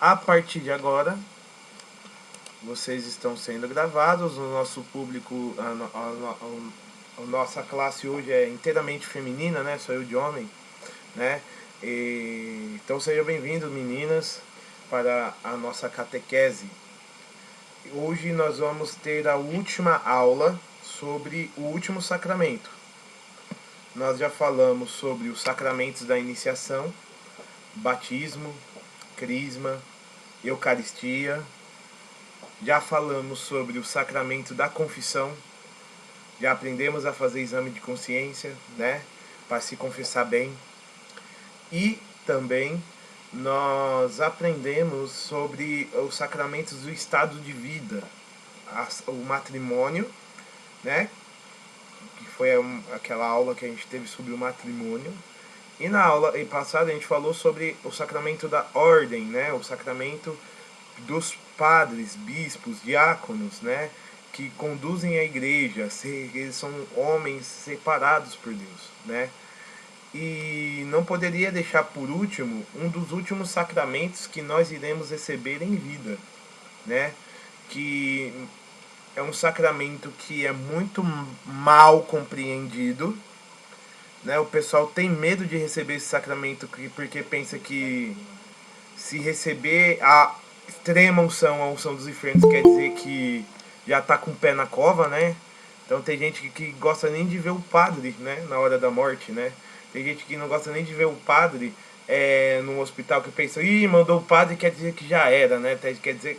A partir de agora, vocês estão sendo gravados. O nosso público, a nossa classe hoje é inteiramente feminina, né? Sou eu de homem, né? Então sejam bem-vindos, meninas, para a nossa catequese. Hoje nós vamos ter a última aula sobre o último sacramento. Nós já falamos sobre os sacramentos da iniciação, batismo, crisma, eucaristia. Já falamos sobre o sacramento da confissão. Já aprendemos a fazer exame de consciência, né? Para se confessar bem. E também nós aprendemos sobre os sacramentos do estado de vida, o matrimônio, né? Que foi aquela aula que a gente teve sobre o matrimônio. E na aula passada a gente falou sobre o sacramento da ordem, né? O sacramento dos padres, bispos, diáconos, né? Que conduzem a igreja. Eles são homens separados por Deus, né? E não poderia deixar por último um dos últimos sacramentos que nós iremos receber em vida, né? Que é um sacramento que é muito mal compreendido, né? O pessoal tem medo de receber esse sacramento porque pensa que se receber a extrema unção, a unção dos infernos, quer dizer que já tá com o pé na cova, né? Então tem gente que gosta nem de ver o padre, né? Na hora da morte, né? Tem gente que não gosta nem de ver o padre no hospital, que pensa, mandou o padre, quer dizer que já era, né? Quer dizer,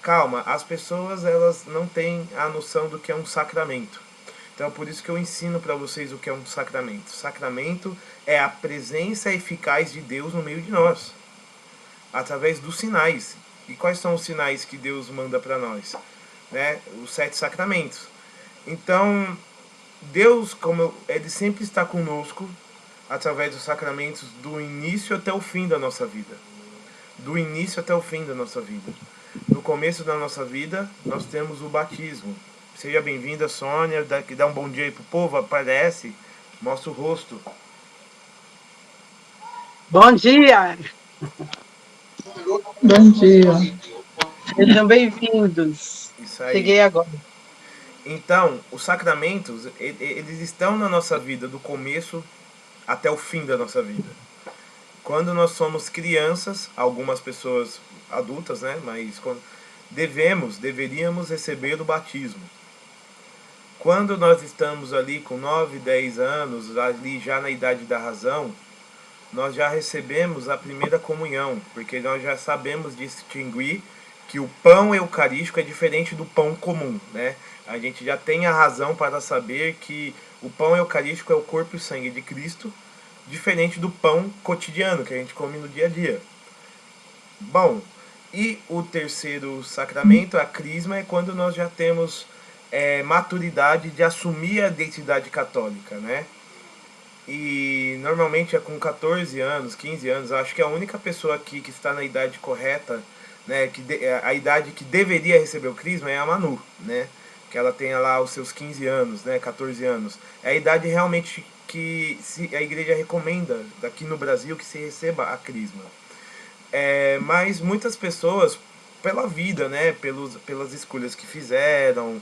calma, as pessoas elas não têm a noção do que é um sacramento. Então, por isso que eu ensino para vocês o que é um sacramento. Sacramento é a presença eficaz de Deus no meio de nós, através dos sinais. E quais são os sinais que Deus manda para nós? Né? Os 7 sacramentos. Então, Deus, Ele sempre está conosco através dos sacramentos do início até o fim da nossa vida. Do início até o fim da nossa vida. No começo da nossa vida, nós temos o batismo. Seja bem-vinda, Sônia, que dá um bom dia aí pro povo, aparece, mostra o rosto. Bom dia! Bom dia. Sejam bem-vindos. Isso aí. Cheguei agora. Então, os sacramentos, eles estão na nossa vida do começo até o fim da nossa vida. Quando nós somos crianças, algumas pessoas adultas, né, mas deveríamos receber o batismo. Quando nós estamos ali com 9, 10 anos, ali já na idade da razão, nós já recebemos a primeira comunhão, porque nós já sabemos distinguir que o pão eucarístico é diferente do pão comum, né? A gente já tem a razão para saber que o pão eucarístico é o corpo e sangue de Cristo, diferente do pão cotidiano que a gente come no dia a dia. Bom, e o terceiro sacramento, a crisma, é quando nós já temos maturidade de assumir a identidade católica, né? E normalmente é com 14 anos, 15 anos. Eu acho que a única pessoa aqui que está na idade correta, né, a idade que deveria receber o crisma é a Manu, né? Que ela tenha lá os seus 15 anos, né, 14 anos. É a idade realmente que a igreja recomenda aqui no Brasil que se receba a crisma. Mas muitas pessoas, pela vida, né, pelas escolhas que fizeram,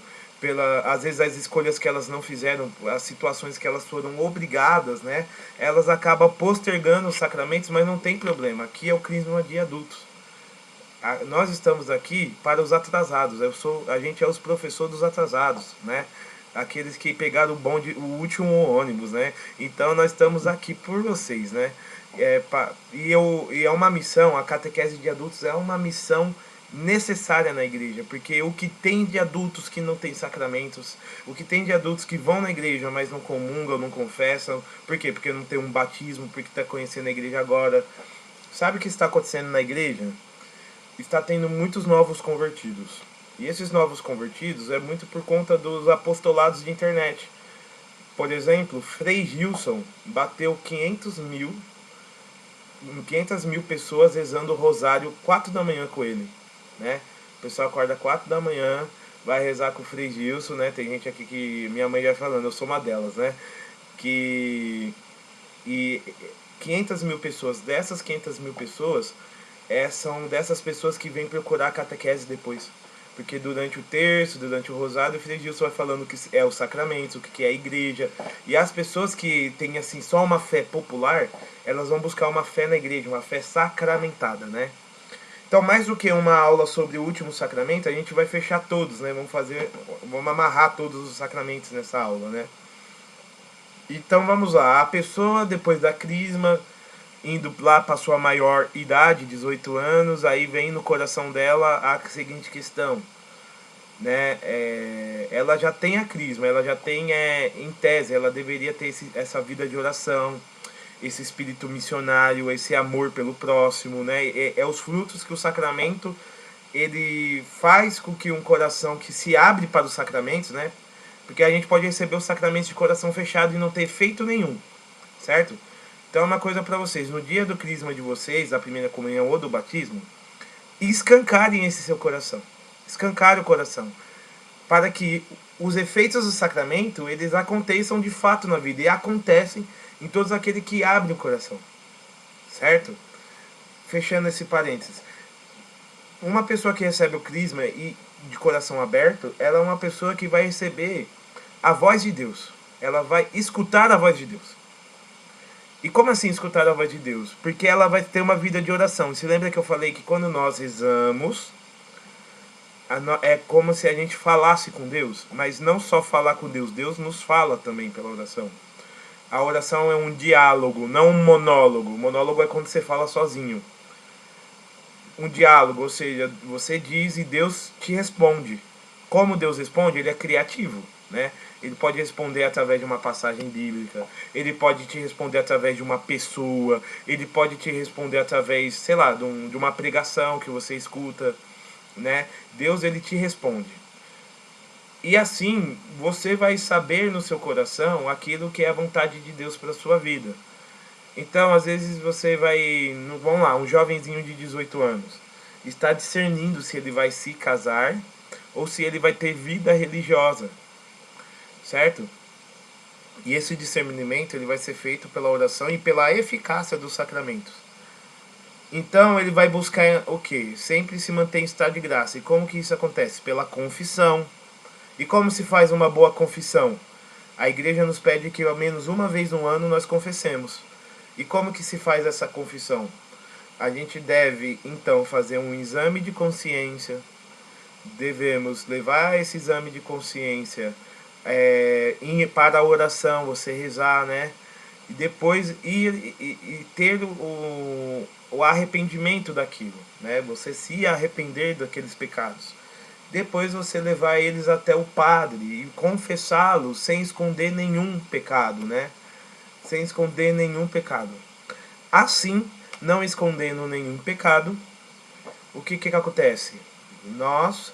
às vezes as escolhas que elas não fizeram, as situações que elas foram obrigadas, né, elas acabam postergando os sacramentos, mas não tem problema. Aqui é o crisma de adultos. Nós estamos aqui para os atrasados. A gente é os professores dos atrasados, né? Aqueles que pegaram o último ônibus, né? Então nós estamos aqui por vocês, né? E é uma missão, a catequese de adultos é uma missão necessária na igreja, porque o que tem de adultos que não tem sacramentos, o que tem de adultos que vão na igreja, mas não comungam, não confessam, por quê? Porque não tem um batismo, porque está conhecendo a igreja agora. Sabe o que está acontecendo na igreja? Está tendo muitos novos convertidos. E esses novos convertidos é muito por conta dos apostolados de internet. Por exemplo, Frei Gilson bateu 500 mil pessoas rezando o rosário 4 da manhã com ele, né? O pessoal acorda 4 da manhã, vai rezar com o Frei Gilson, né? Tem gente aqui que minha mãe já falando, eu sou uma delas, né? E 500 mil pessoas, dessas 500 mil pessoas, são dessas pessoas que vêm procurar a catequese depois. Porque durante o terço, durante o rosário, o Frei Gilson vai falando o que é os sacramentos, o que é a igreja. E as pessoas que têm assim só uma fé popular, elas vão buscar uma fé na igreja, uma fé sacramentada, né? Então, mais do que uma aula sobre o último sacramento, a gente vai fechar todos, né? Vamos amarrar todos os sacramentos nessa aula, né? Então, vamos lá. A pessoa, depois da crisma, indo lá para sua maior idade, 18 anos, aí vem no coração dela a seguinte questão, né? Ela já tem a crisma, ela já tem, em tese, ela deveria ter essa vida de oração, esse espírito missionário, esse amor pelo próximo, né? É os frutos que o sacramento ele faz com que um coração que se abre para os sacramentos, né? Porque a gente pode receber os sacramentos de coração fechado e não ter efeito nenhum, certo? Então, uma coisa para vocês, no dia do crisma de vocês, da primeira comunhão ou do batismo, escancarem esse seu coração. Escancare o coração. Para que os efeitos do sacramento, eles aconteçam de fato na vida. E acontecem em todos aqueles que abrem o coração. Certo? Fechando esse parênteses. Uma pessoa que recebe o crisma e de coração aberto, ela é uma pessoa que vai receber a voz de Deus. Ela vai escutar a voz de Deus. E como assim escutar a voz de Deus? Porque ela vai ter uma vida de oração. E se lembra que eu falei que quando nós rezamos, é como se a gente falasse com Deus, mas não só falar com Deus, Deus nos fala também pela oração. A oração é um diálogo, não um monólogo. Monólogo é quando você fala sozinho. Um diálogo, ou seja, você diz e Deus te responde. Como Deus responde? Ele é criativo, né? Ele pode responder através de uma passagem bíblica, ele pode te responder através de uma pessoa, ele pode te responder através, sei lá, de uma pregação que você escuta, né? Deus, ele te responde. E assim, você vai saber no seu coração aquilo que é a vontade de Deus para a sua vida. Então, às vezes você vai, vamos lá, um jovenzinho de 18 anos, está discernindo se ele vai se casar ou se ele vai ter vida religiosa, certo? E esse discernimento ele vai ser feito pela oração e pela eficácia dos sacramentos. Então ele vai buscar o quê? Sempre se manter em estado de graça. E como que isso acontece? Pela confissão. E como se faz uma boa confissão? A igreja nos pede que ao menos uma vez no ano nós confessemos. E como que se faz essa confissão? A gente deve então fazer um exame de consciência. Devemos levar esse exame de consciência para a oração, você rezar, né? E depois ir e ter o arrependimento daquilo, né? Você se arrepender daqueles pecados. Depois você levar eles até o padre e confessá-los sem esconder nenhum pecado, né? Sem esconder nenhum pecado. Assim, não escondendo nenhum pecado, o que acontece? Nós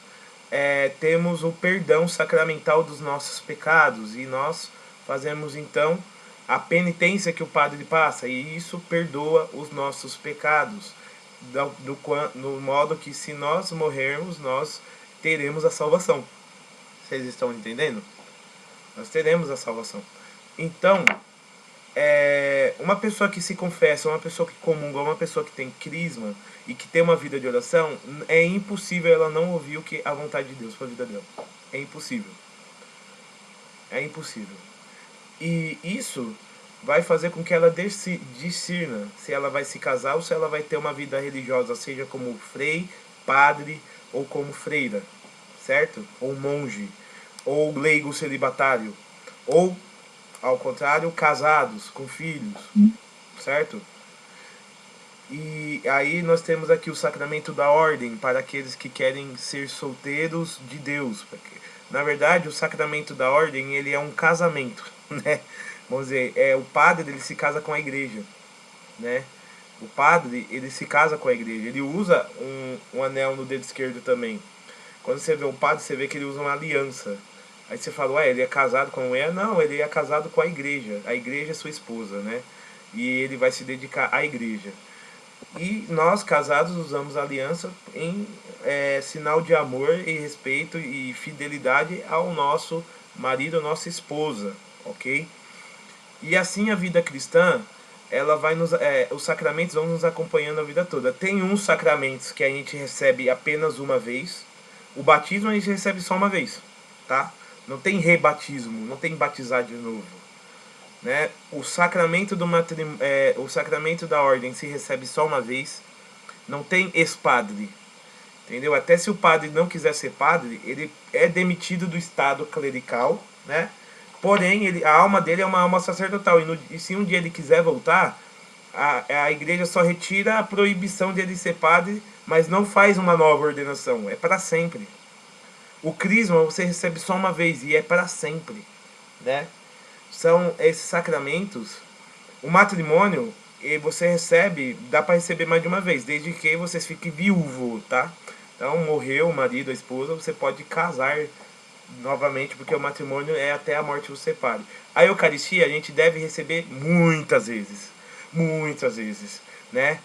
temos o perdão sacramental dos nossos pecados e nós fazemos então a penitência que o padre passa e isso perdoa os nossos pecados no modo que se nós morrermos nós teremos a salvação. Vocês estão entendendo? Nós teremos a salvação. Então, uma pessoa que se confessa, uma pessoa que comunga, uma pessoa que tem crisma e que tem uma vida de oração, é impossível ela não ouvir o que a vontade de Deus para a vida dela. É impossível. É impossível. E isso vai fazer com que ela discirna se ela vai se casar ou se ela vai ter uma vida religiosa, seja como frei, padre ou como freira, certo? Ou monge, ou leigo celibatário, ou ao contrário, casados, com filhos, certo? E aí nós temos aqui o sacramento da ordem para aqueles que querem ser solteiros de Deus. Na verdade, o sacramento da ordem, ele é um casamento, né? Vamos dizer, o padre, ele se casa com a igreja, né? O padre, ele se casa com a igreja. Ele usa um anel no dedo esquerdo também. Quando você vê o padre, você vê que ele usa uma aliança. Aí você fala, ué, ele é casado com a mulher? Não, ele é casado com a igreja. A igreja é sua esposa, né? E ele vai se dedicar à igreja. E nós, casados, usamos a aliança em sinal de amor e respeito e fidelidade ao nosso marido, à nossa esposa, ok? E assim a vida cristã, ela vai os sacramentos vão nos acompanhando a vida toda. Tem uns sacramentos que a gente recebe apenas uma vez. O batismo a gente recebe só uma vez, tá? Não tem rebatismo, não tem batizar de novo, né? O sacramento o sacramento da ordem se recebe só uma vez. Não tem ex-padre, entendeu? Até se o padre não quiser ser padre, ele é demitido do estado clerical, né? Porém, a alma dele é uma alma sacerdotal. E se um dia ele quiser voltar, a igreja só retira a proibição de ele ser padre, mas não faz uma nova ordenação. É para sempre. O crisma você recebe só uma vez e é para sempre, né? São esses sacramentos. O matrimônio, você recebe, dá para receber mais de uma vez, desde que você fique viúvo, tá? Então, morreu o marido, a esposa, você pode casar novamente, porque o matrimônio é até a morte os separe. A Eucaristia a gente deve receber muitas vezes, né?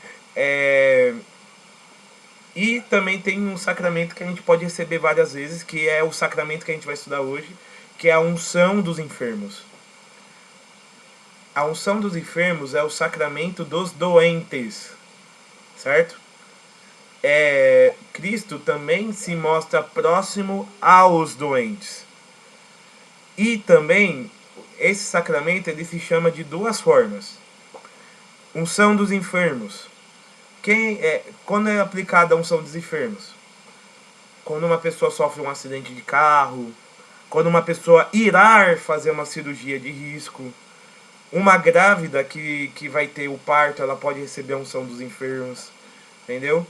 E também tem um sacramento que a gente pode receber várias vezes, que é o sacramento que a gente vai estudar hoje, que é a unção dos enfermos. A unção dos enfermos é o sacramento dos doentes, certo? Cristo também se mostra próximo aos doentes. E também, esse sacramento ele se chama de duas formas. Unção dos enfermos. Quando é aplicada a unção dos enfermos? Quando uma pessoa sofre um acidente de carro, quando uma pessoa irá fazer uma cirurgia de risco, uma grávida que vai ter o parto, ela pode receber a unção dos enfermos, entendeu?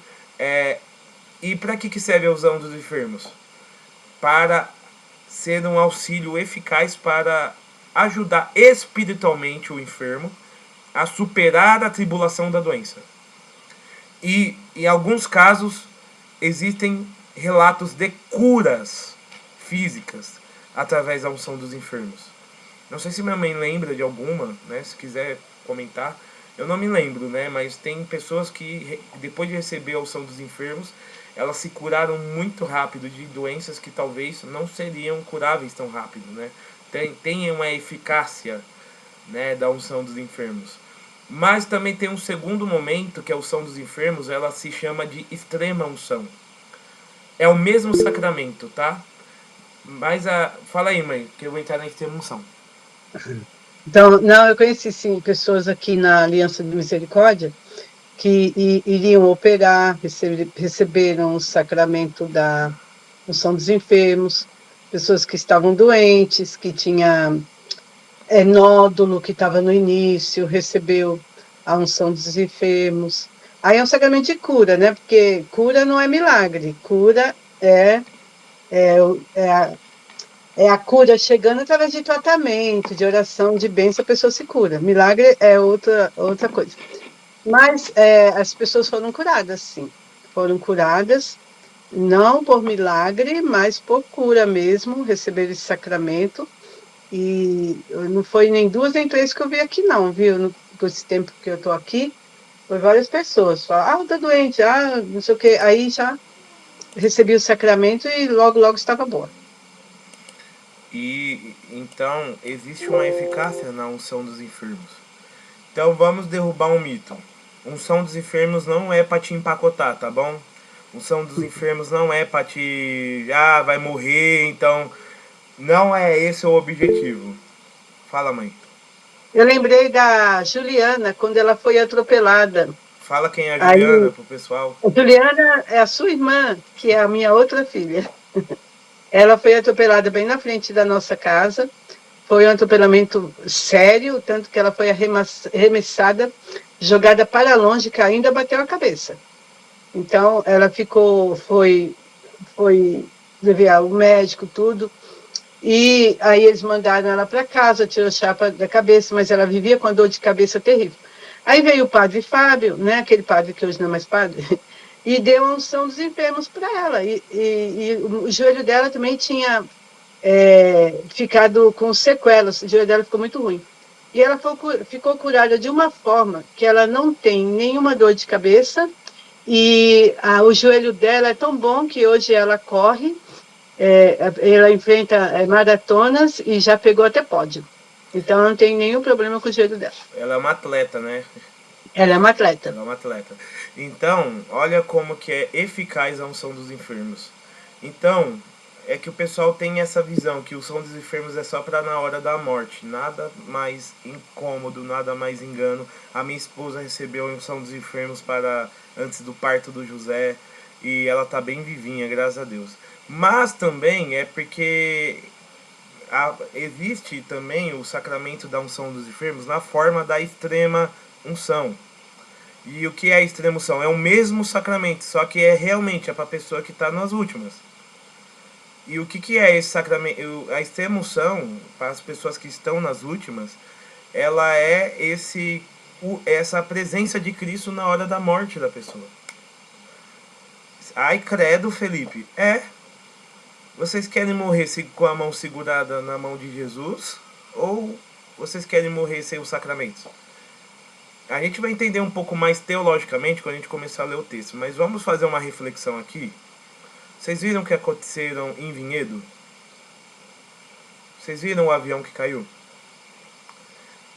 E para que serve a unção dos enfermos? Para ser um auxílio eficaz para ajudar espiritualmente o enfermo a superar a tribulação da doença. E em alguns casos existem relatos de curas físicas através da unção dos enfermos. Não sei se minha mãe lembra de alguma, né? Se quiser comentar. Eu não me lembro, né? Mas tem pessoas que, depois de receber a unção dos enfermos, elas se curaram muito rápido de doenças que talvez não seriam curáveis tão rápido, né? Tem uma eficácia, né, da unção dos enfermos. Mas também tem um segundo momento, que a unção dos enfermos, ela se chama de extrema unção. É o mesmo sacramento, tá? Mas fala aí, mãe, que eu vou entrar na extrema unção. Então, não, eu conheci sim pessoas aqui na Aliança de Misericórdia que iriam operar, receberam o sacramento da unção dos enfermos, pessoas que estavam doentes, que tinha nódulo que estava no início, recebeu a unção dos enfermos. Aí é um sacramento de cura, né? Porque cura não é milagre, cura é a cura chegando através de tratamento, de oração, de bênção, a pessoa se cura. Milagre é outra coisa. Mas as pessoas foram curadas, sim. Foram curadas, não por milagre, mas por cura mesmo, receberam esse sacramento. E não foi nem 2 nem 3 que eu vi aqui, não, viu? Por esse tempo que eu estou aqui, foi várias pessoas. Falaram, tá doente, não sei o quê. Aí já recebi o sacramento e logo, logo estava boa. E então existe uma eficácia na unção dos enfermos. Então vamos derrubar um mito. Unção dos enfermos não é para te empacotar, tá bom? Unção dos enfermos não é para te vai morrer, então não é esse o objetivo. Fala, mãe. Eu lembrei da Juliana quando ela foi atropelada. Fala quem é a Juliana pro pessoal. A Juliana é a sua irmã, que é a minha outra filha. Ela foi atropelada bem na frente da nossa casa. Foi um atropelamento sério, tanto que ela foi arremessada, jogada para longe, que ainda bateu a cabeça. Então, ela foi levar o médico, tudo. E aí eles mandaram ela para casa, tirou a chapa da cabeça, mas ela vivia com a dor de cabeça terrível. Aí veio o padre Fábio, né, aquele padre que hoje não é mais padre, e deu a unção dos enfermos para ela. E o joelho dela também tinha ficado com sequelas, o joelho dela ficou muito ruim. E ela ficou curada de uma forma que ela não tem nenhuma dor de cabeça, e o joelho dela é tão bom que hoje ela corre, ela enfrenta maratonas e já pegou até pódio. Então eu não tenho nenhum problema com o joelho dela. Ela é uma atleta, né? Ela é uma atleta. Ela é uma atleta. Então, olha como que é eficaz a unção dos enfermos. Então, é que o pessoal tem essa visão que o unção dos enfermos é só para na hora da morte. Nada mais incômodo, nada mais engano. A minha esposa recebeu a unção dos enfermos para antes do parto do José e ela tá bem vivinha, graças a Deus. Mas também é porque existe também o sacramento da unção dos enfermos na forma da extrema unção. E o que é a extrema unção? É o mesmo sacramento, só que é realmente para a pessoa que está nas últimas. E o que é esse sacramento? A extrema unção, para as pessoas que estão nas últimas, ela é essa presença de Cristo na hora da morte da pessoa. Ai, credo, Felipe. Vocês querem morrer com a mão segurada na mão de Jesus? Ou vocês querem morrer sem o sacramento? A gente vai entender um pouco mais teologicamente quando a gente começar a ler o texto. Mas vamos fazer uma reflexão aqui. Vocês viram o que aconteceram em Vinhedo? Vocês viram o avião que caiu?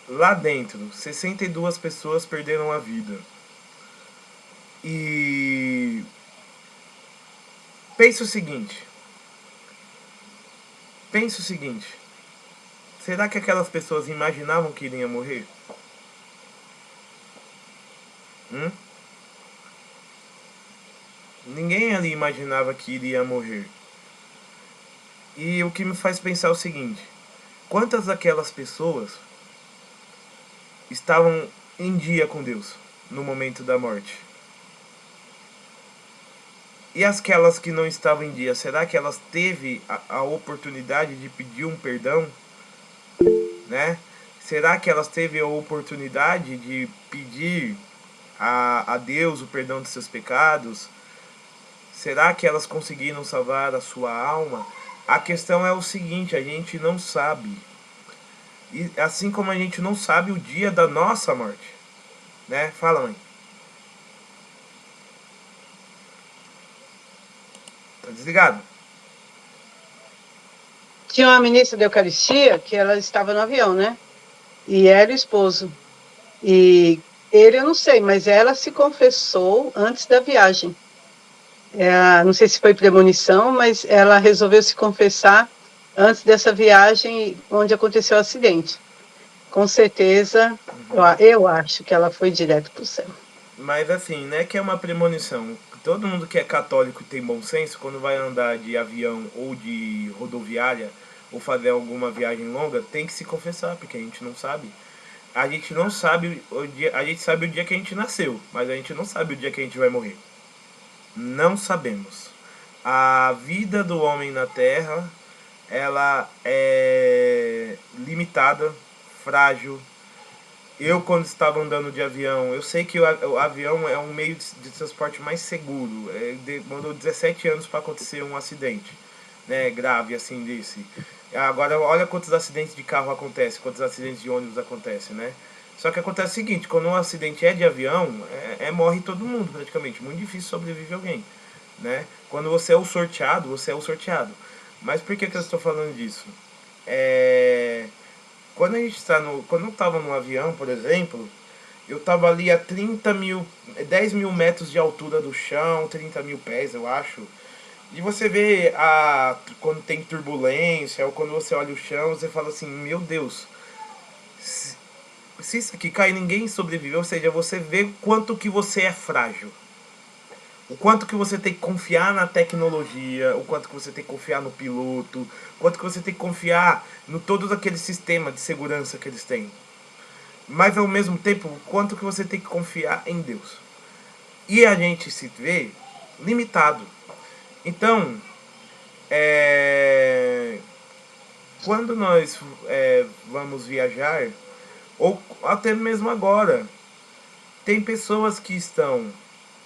Lá dentro, 62 pessoas perderam a vida. E pensa o seguinte. Será que aquelas pessoas imaginavam que iriam morrer? Ninguém ali imaginava que iria morrer. E o que me faz pensar é o seguinte. Quantas daquelas pessoas estavam em dia com Deus no momento da morte? E aquelas que não estavam em dia, será que elas teve a oportunidade de pedir um perdão? Né? Será que elas teve a oportunidade de pedir a Deus o perdão dos seus pecados? Será que elas conseguiram salvar a sua alma? A questão é o seguinte, a gente não sabe. E assim como a gente não sabe o dia da nossa morte. Né? Fala, mãe. Tá desligado? Tinha uma ministra da Eucaristia que ela estava no avião, né? E era o esposo. E ele eu não sei, mas ela se confessou antes da viagem. Não sei se foi premonição, mas ela resolveu se confessar antes dessa viagem onde aconteceu o acidente. Com certeza, eu acho que ela foi direto para o céu. Mas assim, né, que é uma premonição. Todo mundo que é católico e tem bom senso, quando vai andar de avião ou de rodoviária, ou fazer alguma viagem longa, tem que se confessar, porque a gente não sabe. A gente não sabe o dia, a gente sabe o dia que a gente nasceu, mas a gente não sabe o dia que a gente vai morrer. Não sabemos. A vida do homem na Terra, ela é limitada, frágil. Eu, quando estava andando de avião, eu sei que o avião é um meio de transporte mais seguro. Demorou 17 anos para acontecer um acidente, né, grave assim desse. Agora, olha quantos acidentes de carro acontecem, quantos acidentes de ônibus acontecem, né? Só que acontece o seguinte, quando um acidente é de avião, morre todo mundo praticamente. Muito difícil sobreviver alguém, né? Quando você é o sorteado, você é o sorteado. Mas por que eu estou falando disso? Quando a gente está quando eu estava no avião, por exemplo, eu estava ali a 10 mil metros de altura do chão, 30 mil pés, eu acho. E você vê quando tem turbulência, ou quando você olha o chão, você fala assim, meu Deus, se isso aqui cai, ninguém sobreviveu. Ou seja, você vê quanto que você é frágil. O quanto que você tem que confiar na tecnologia, o quanto que você tem que confiar no piloto, o quanto que você tem que confiar no todo aquele sistema de segurança que eles têm. Mas ao mesmo tempo, o quanto que você tem que confiar em Deus. E a gente se vê limitado. Então, quando nós vamos viajar, ou até mesmo agora, tem pessoas que estão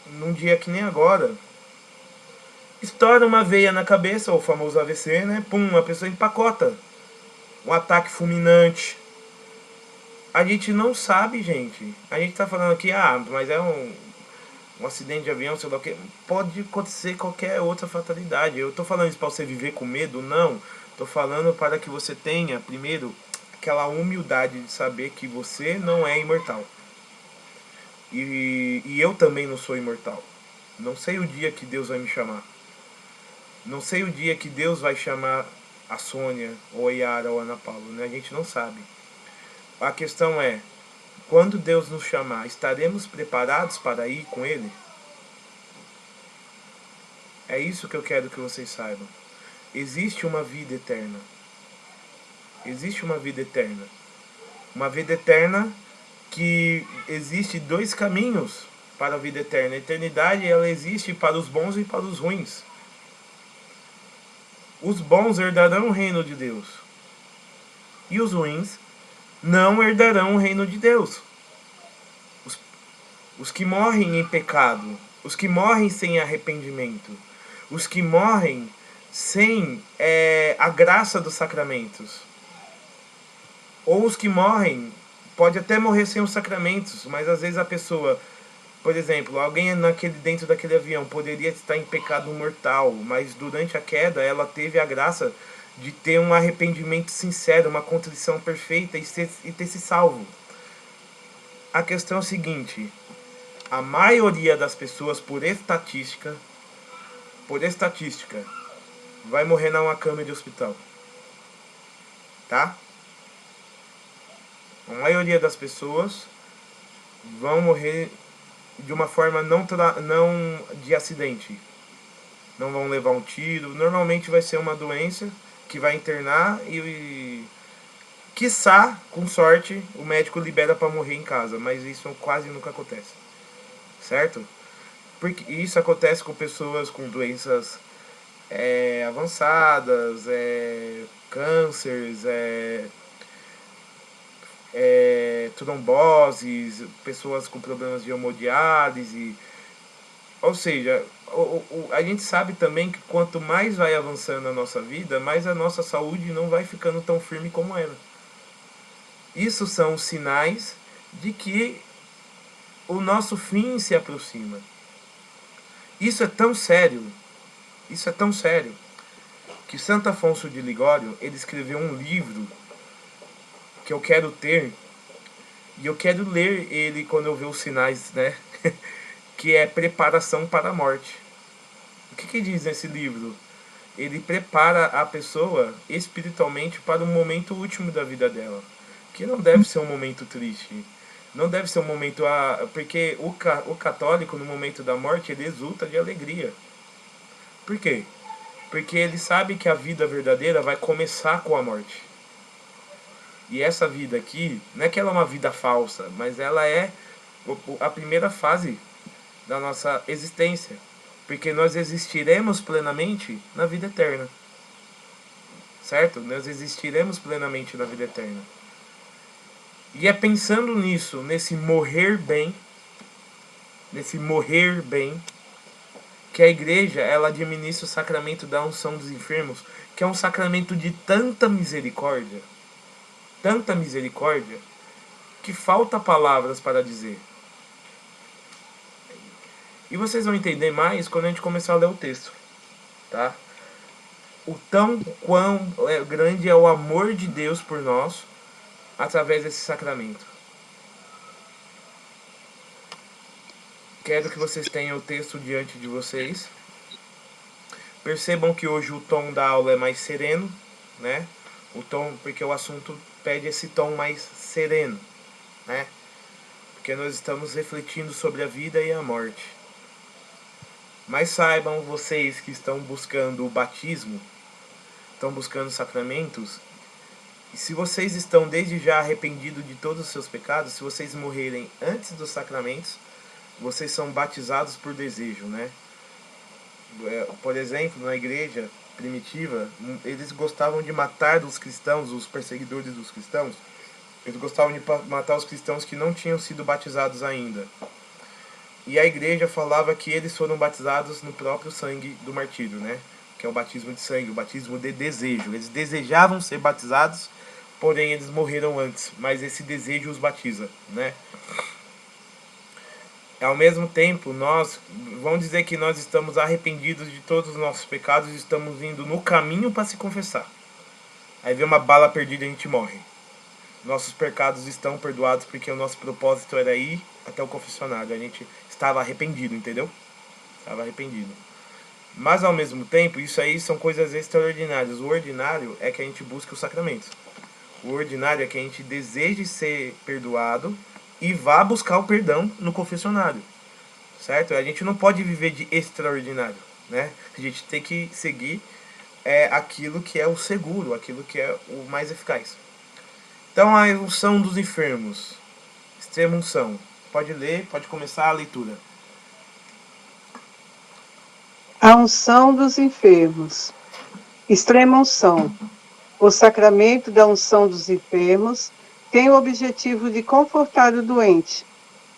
num dia que nem agora, estoura uma veia na cabeça, o famoso AVC, né? Pum, a pessoa empacota. Um ataque fulminante. A gente não sabe, gente. A gente tá falando aqui, mas é um acidente de avião, sei lá o que. Pode acontecer qualquer outra fatalidade. Eu tô falando isso para você viver com medo? Não. Tô falando para que você tenha, primeiro, aquela humildade de saber que você não é imortal. E eu também não sou imortal. Não sei o dia que Deus vai me chamar. Não sei o dia que Deus vai chamar a Sônia, ou a Yara, ou a Ana Paula, né? A gente não sabe. A questão é, quando Deus nos chamar, estaremos preparados para ir com Ele? É isso que eu quero que vocês saibam. Existe uma vida eterna. Existe uma vida eterna. Uma vida eterna que existe dois caminhos para a vida eterna. A eternidade, ela existe para os bons e para os ruins. Os bons herdarão o reino de Deus. E os ruins não herdarão o reino de Deus. Os que morrem em pecado, os que morrem sem arrependimento, os que morrem sem a graça dos sacramentos, ou os que morrem, pode até morrer sem os sacramentos, mas às vezes a pessoa, por exemplo, alguém dentro daquele avião poderia estar em pecado mortal, mas durante a queda ela teve a graça de ter um arrependimento sincero, uma contrição perfeita e ter se salvo. A questão é a seguinte: a maioria das pessoas, por estatística, vai morrer numa cama de hospital. Tá? A maioria das pessoas vão morrer de uma forma não de acidente. Não vão levar um tiro. Normalmente vai ser uma doença que vai internar e quiçá, com sorte, o médico libera para morrer em casa. Mas isso quase nunca acontece. Certo? Porque isso acontece com pessoas com doenças avançadas, cânceres, tromboses, pessoas com problemas de hemodiálise. Ou seja, a gente sabe também que quanto mais vai avançando a nossa vida, mais a nossa saúde não vai ficando tão firme como era. Isso são sinais de que o nosso fim se aproxima. Isso é tão sério, que Santo Afonso de Ligório, ele escreveu um livro que eu quero ter, e eu quero ler ele quando eu ver os sinais, né? Que é Preparação para a Morte. O que diz nesse livro? Ele prepara a pessoa espiritualmente para o momento último da vida dela, que não deve ser um momento triste, não deve ser um momento... porque o católico, no momento da morte, ele exulta de alegria. Por quê? Porque ele sabe que a vida verdadeira vai começar com a morte. E essa vida aqui, não é que ela é uma vida falsa, mas ela é a primeira fase da nossa existência. Porque nós existiremos plenamente na vida eterna. Certo? Nós existiremos plenamente na vida eterna. E é pensando nisso, nesse morrer bem, que a igreja, ela administra o sacramento da unção dos enfermos, que é um sacramento de tanta misericórdia, que falta palavras para dizer. E vocês vão entender mais quando a gente começar a ler o texto, tá? O quão grande é o amor de Deus por nós através desse sacramento. Quero que vocês tenham o texto diante de vocês. Percebam que hoje o tom da aula é mais sereno, né? O tom, porque o assunto pede esse tom mais sereno, né? Porque nós estamos refletindo sobre a vida e a morte. Mas saibam vocês que estão buscando o batismo, estão buscando sacramentos, e se vocês estão desde já arrependidos de todos os seus pecados, se vocês morrerem antes dos sacramentos, vocês são batizados por desejo, né? Por exemplo, na igreja primitiva, eles gostavam de matar os cristãos, os perseguidores dos cristãos, eles gostavam de matar os cristãos que não tinham sido batizados ainda. E a igreja falava que eles foram batizados no próprio sangue do martírio, né? Que é o batismo de sangue, o batismo de desejo. Eles desejavam ser batizados, porém eles morreram antes, mas esse desejo os batiza, né? Ao mesmo tempo, vamos dizer que nós estamos arrependidos de todos os nossos pecados e estamos indo no caminho para se confessar. Aí vem uma bala perdida e a gente morre. Nossos pecados estão perdoados porque o nosso propósito era ir até o confessionário. A gente estava arrependido, entendeu? Estava arrependido. Mas ao mesmo tempo, isso aí são coisas extraordinárias. O ordinário é que a gente busca os sacramentos. O ordinário é que a gente deseje ser perdoado e vá buscar o perdão no confessionário. Certo? A gente não pode viver de extraordinário, né? A gente tem que seguir aquilo que é o seguro, aquilo que é o mais eficaz. Então, a unção dos enfermos. Extrema unção. Pode ler, pode começar a leitura. A unção dos enfermos. Extrema unção. O sacramento da unção dos enfermos tem o objetivo de confortar o doente,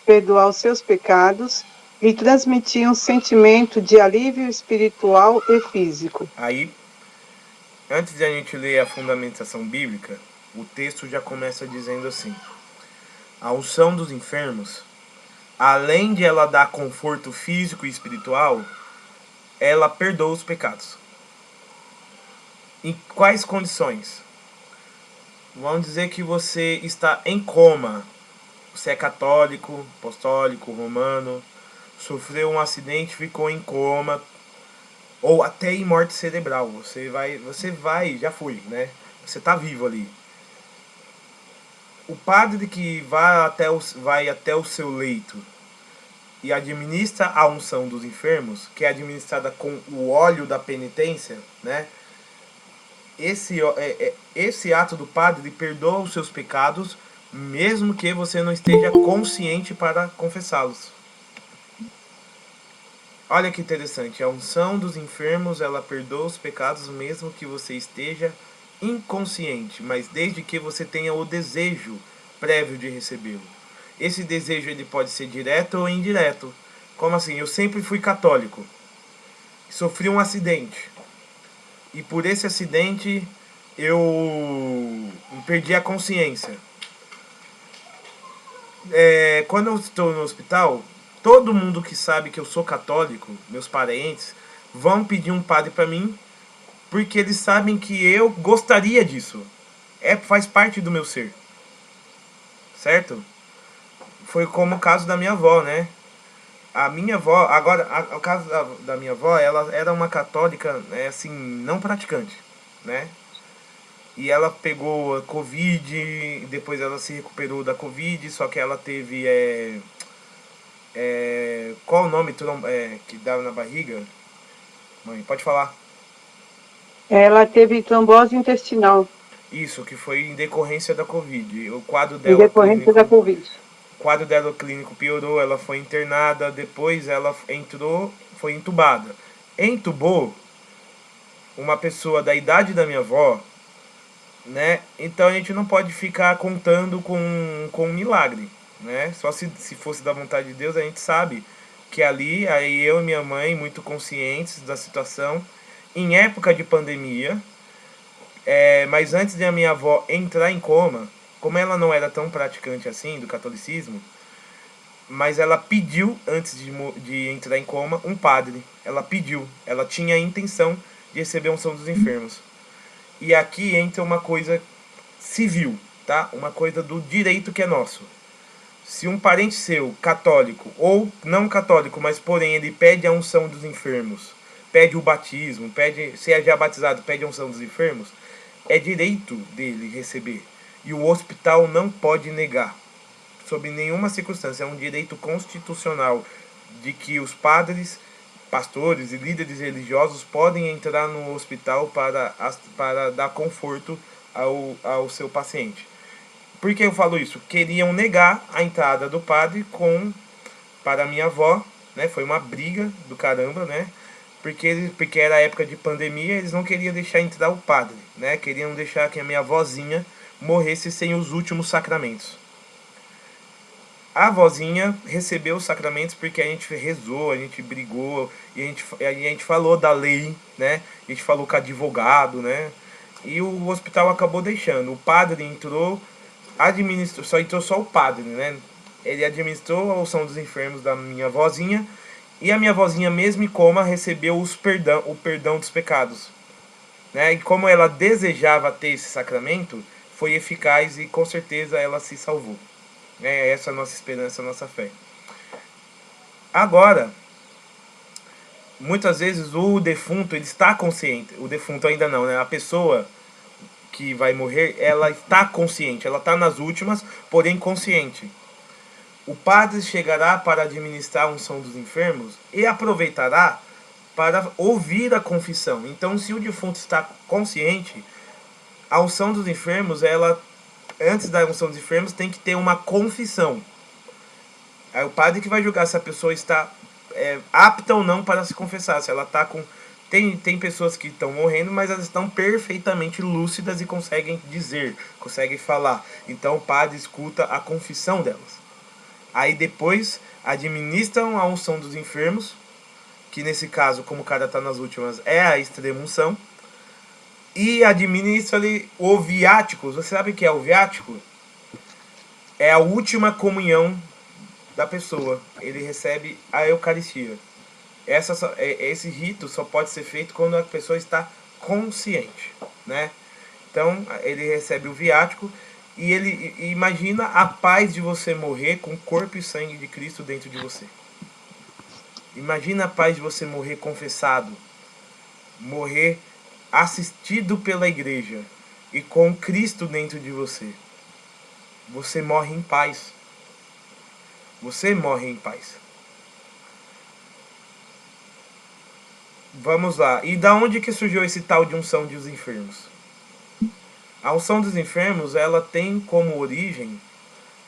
perdoar os seus pecados e transmitir um sentimento de alívio espiritual e físico. Aí, antes de a gente ler a fundamentação bíblica, o texto já começa dizendo assim: a unção dos enfermos, além de ela dar conforto físico e espiritual, ela perdoa os pecados. Em quais condições? Vamos dizer que você está em coma. Você é católico, apostólico, romano, sofreu um acidente, ficou em coma, ou até em morte cerebral. Você vai, já foi, né? Você está vivo ali. O padre que vai até o seu leito e administra a unção dos enfermos, que é administrada com o óleo da penitência, né? Esse ato do padre perdoa os seus pecados, mesmo que você não esteja consciente para confessá-los. Olha que interessante, a unção dos enfermos, ela perdoa os pecados mesmo que você esteja inconsciente, mas desde que você tenha o desejo prévio de recebê-lo. Esse desejo ele pode ser direto ou indireto. Como assim? Eu sempre fui católico, sofri um acidente, e por esse acidente eu perdi a consciência. Quando eu estou no hospital, todo mundo que sabe que eu sou católico, meus parentes, vão pedir um padre para mim, porque eles sabem que eu gostaria disso. Faz parte do meu ser. Certo? Foi como o caso da minha avó, né? A minha avó, agora, o caso da minha avó, ela era uma católica, assim, não praticante, né? E ela pegou a Covid, depois ela se recuperou da Covid, só que ela teve, qual o nome que dava na barriga? Mãe, pode falar. Ela teve trombose intestinal. Isso, que foi em decorrência da Covid. O quadro Em dela decorrência da clínico, Covid. o quadro dela clínico piorou, ela foi internada, depois ela foi entubada. Entubou uma pessoa da idade da minha avó, né? Então a gente não pode ficar contando com um milagre, né? Só se fosse da vontade de Deus, a gente sabe que ali, aí eu e minha mãe, muito conscientes da situação, em época de pandemia, mas antes de a minha avó entrar em coma, como ela não era tão praticante assim do catolicismo, mas ela pediu, antes de entrar em coma, um padre. Ela pediu, ela tinha a intenção de receber a unção dos enfermos. E aqui entra uma coisa civil, tá? Uma coisa do direito que é nosso. Se um parente seu, católico ou não católico, mas porém ele pede a unção dos enfermos, pede o batismo, se é já batizado, pede a unção dos enfermos, é direito dele receber. E o hospital não pode negar, sob nenhuma circunstância. É um direito constitucional de que os padres, pastores e líderes religiosos podem entrar no hospital para dar conforto ao seu paciente. Por que eu falo isso? Queriam negar a entrada do padre para a minha avó, né? Foi uma briga do caramba, né? Porque era época de pandemia, eles não queriam deixar entrar o padre, né? Queriam deixar que a minha avózinha morresse sem os últimos sacramentos. A avózinha recebeu os sacramentos porque a gente rezou, a gente brigou, e a gente falou da lei, né? A gente falou com advogado, né? E o hospital acabou deixando. O padre entrou, só entrou só o padre, né? Ele administrou a unção dos enfermos da minha avózinha, e a minha avózinha, mesmo em coma, recebeu o perdão dos pecados, né? E como ela desejava ter esse sacramento, foi eficaz e com certeza ela se salvou. Essa é a nossa esperança, a nossa fé. Agora, muitas vezes o defunto ele está consciente, o defunto ainda não, né? A pessoa que vai morrer, ela está consciente, ela está nas últimas, porém consciente. O padre chegará para administrar a unção dos enfermos e aproveitará para ouvir a confissão. Então, se o defunto está consciente, a unção dos enfermos, ela, antes da unção dos enfermos, tem que ter uma confissão. É o padre que vai julgar se a pessoa está apta ou não para se confessar, se ela está com... Tem pessoas que estão morrendo, mas elas estão perfeitamente lúcidas e conseguem dizer, conseguem falar. Então o padre escuta a confissão delas. Aí depois administram a unção dos enfermos, que nesse caso, como o cara está nas últimas, é a extrema-unção. E administra-lhe o viático. Você sabe o que é o viático? É a última comunhão da pessoa. Ele recebe a Eucaristia. Esse rito só pode ser feito quando a pessoa está consciente, né? Então, ele recebe o viático e ele imagina a paz de você morrer com o corpo e sangue de Cristo dentro de você. Imagina a paz de você morrer confessado, morrer assistido pela igreja e com Cristo dentro de você. Você morre em paz. Você morre em paz. Vamos lá. E da onde que surgiu esse tal de unção dos enfermos? A unção dos enfermos, ela tem como origem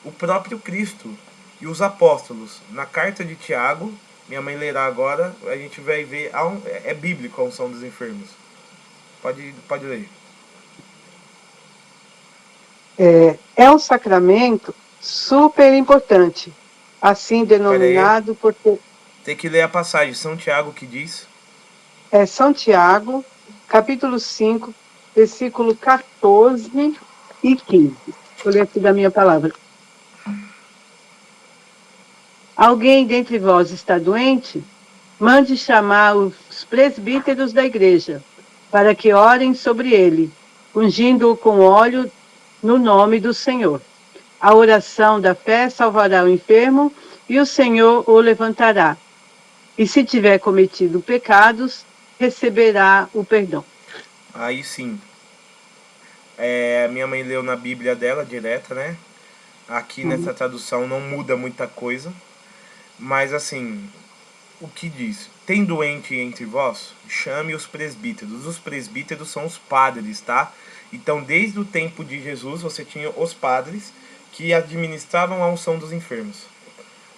o próprio Cristo e os apóstolos. Na carta de Tiago, minha mãe lerá agora, a gente vai ver, é bíblico a unção dos enfermos. Pode ler. É um sacramento super importante, assim denominado porque... Tem que ler a passagem. São Tiago que diz... É São Tiago, capítulo 5, versículo 14 e 15. Vou ler aqui da minha palavra. Alguém dentre vós está doente? Mande chamar os presbíteros da igreja, para que orem sobre ele, ungindo-o com óleo no nome do Senhor. A oração da fé salvará o enfermo e o Senhor o levantará. E se tiver cometido pecados, receberá o perdão. Aí sim. Minha mãe leu na Bíblia dela, direta, né? Aqui nessa tradução não muda muita coisa. Mas assim, o que diz? Tem doente entre vós? Chame os presbíteros. Os presbíteros são os padres, tá? Então, desde o tempo de Jesus, você tinha os padres que administravam a unção dos enfermos,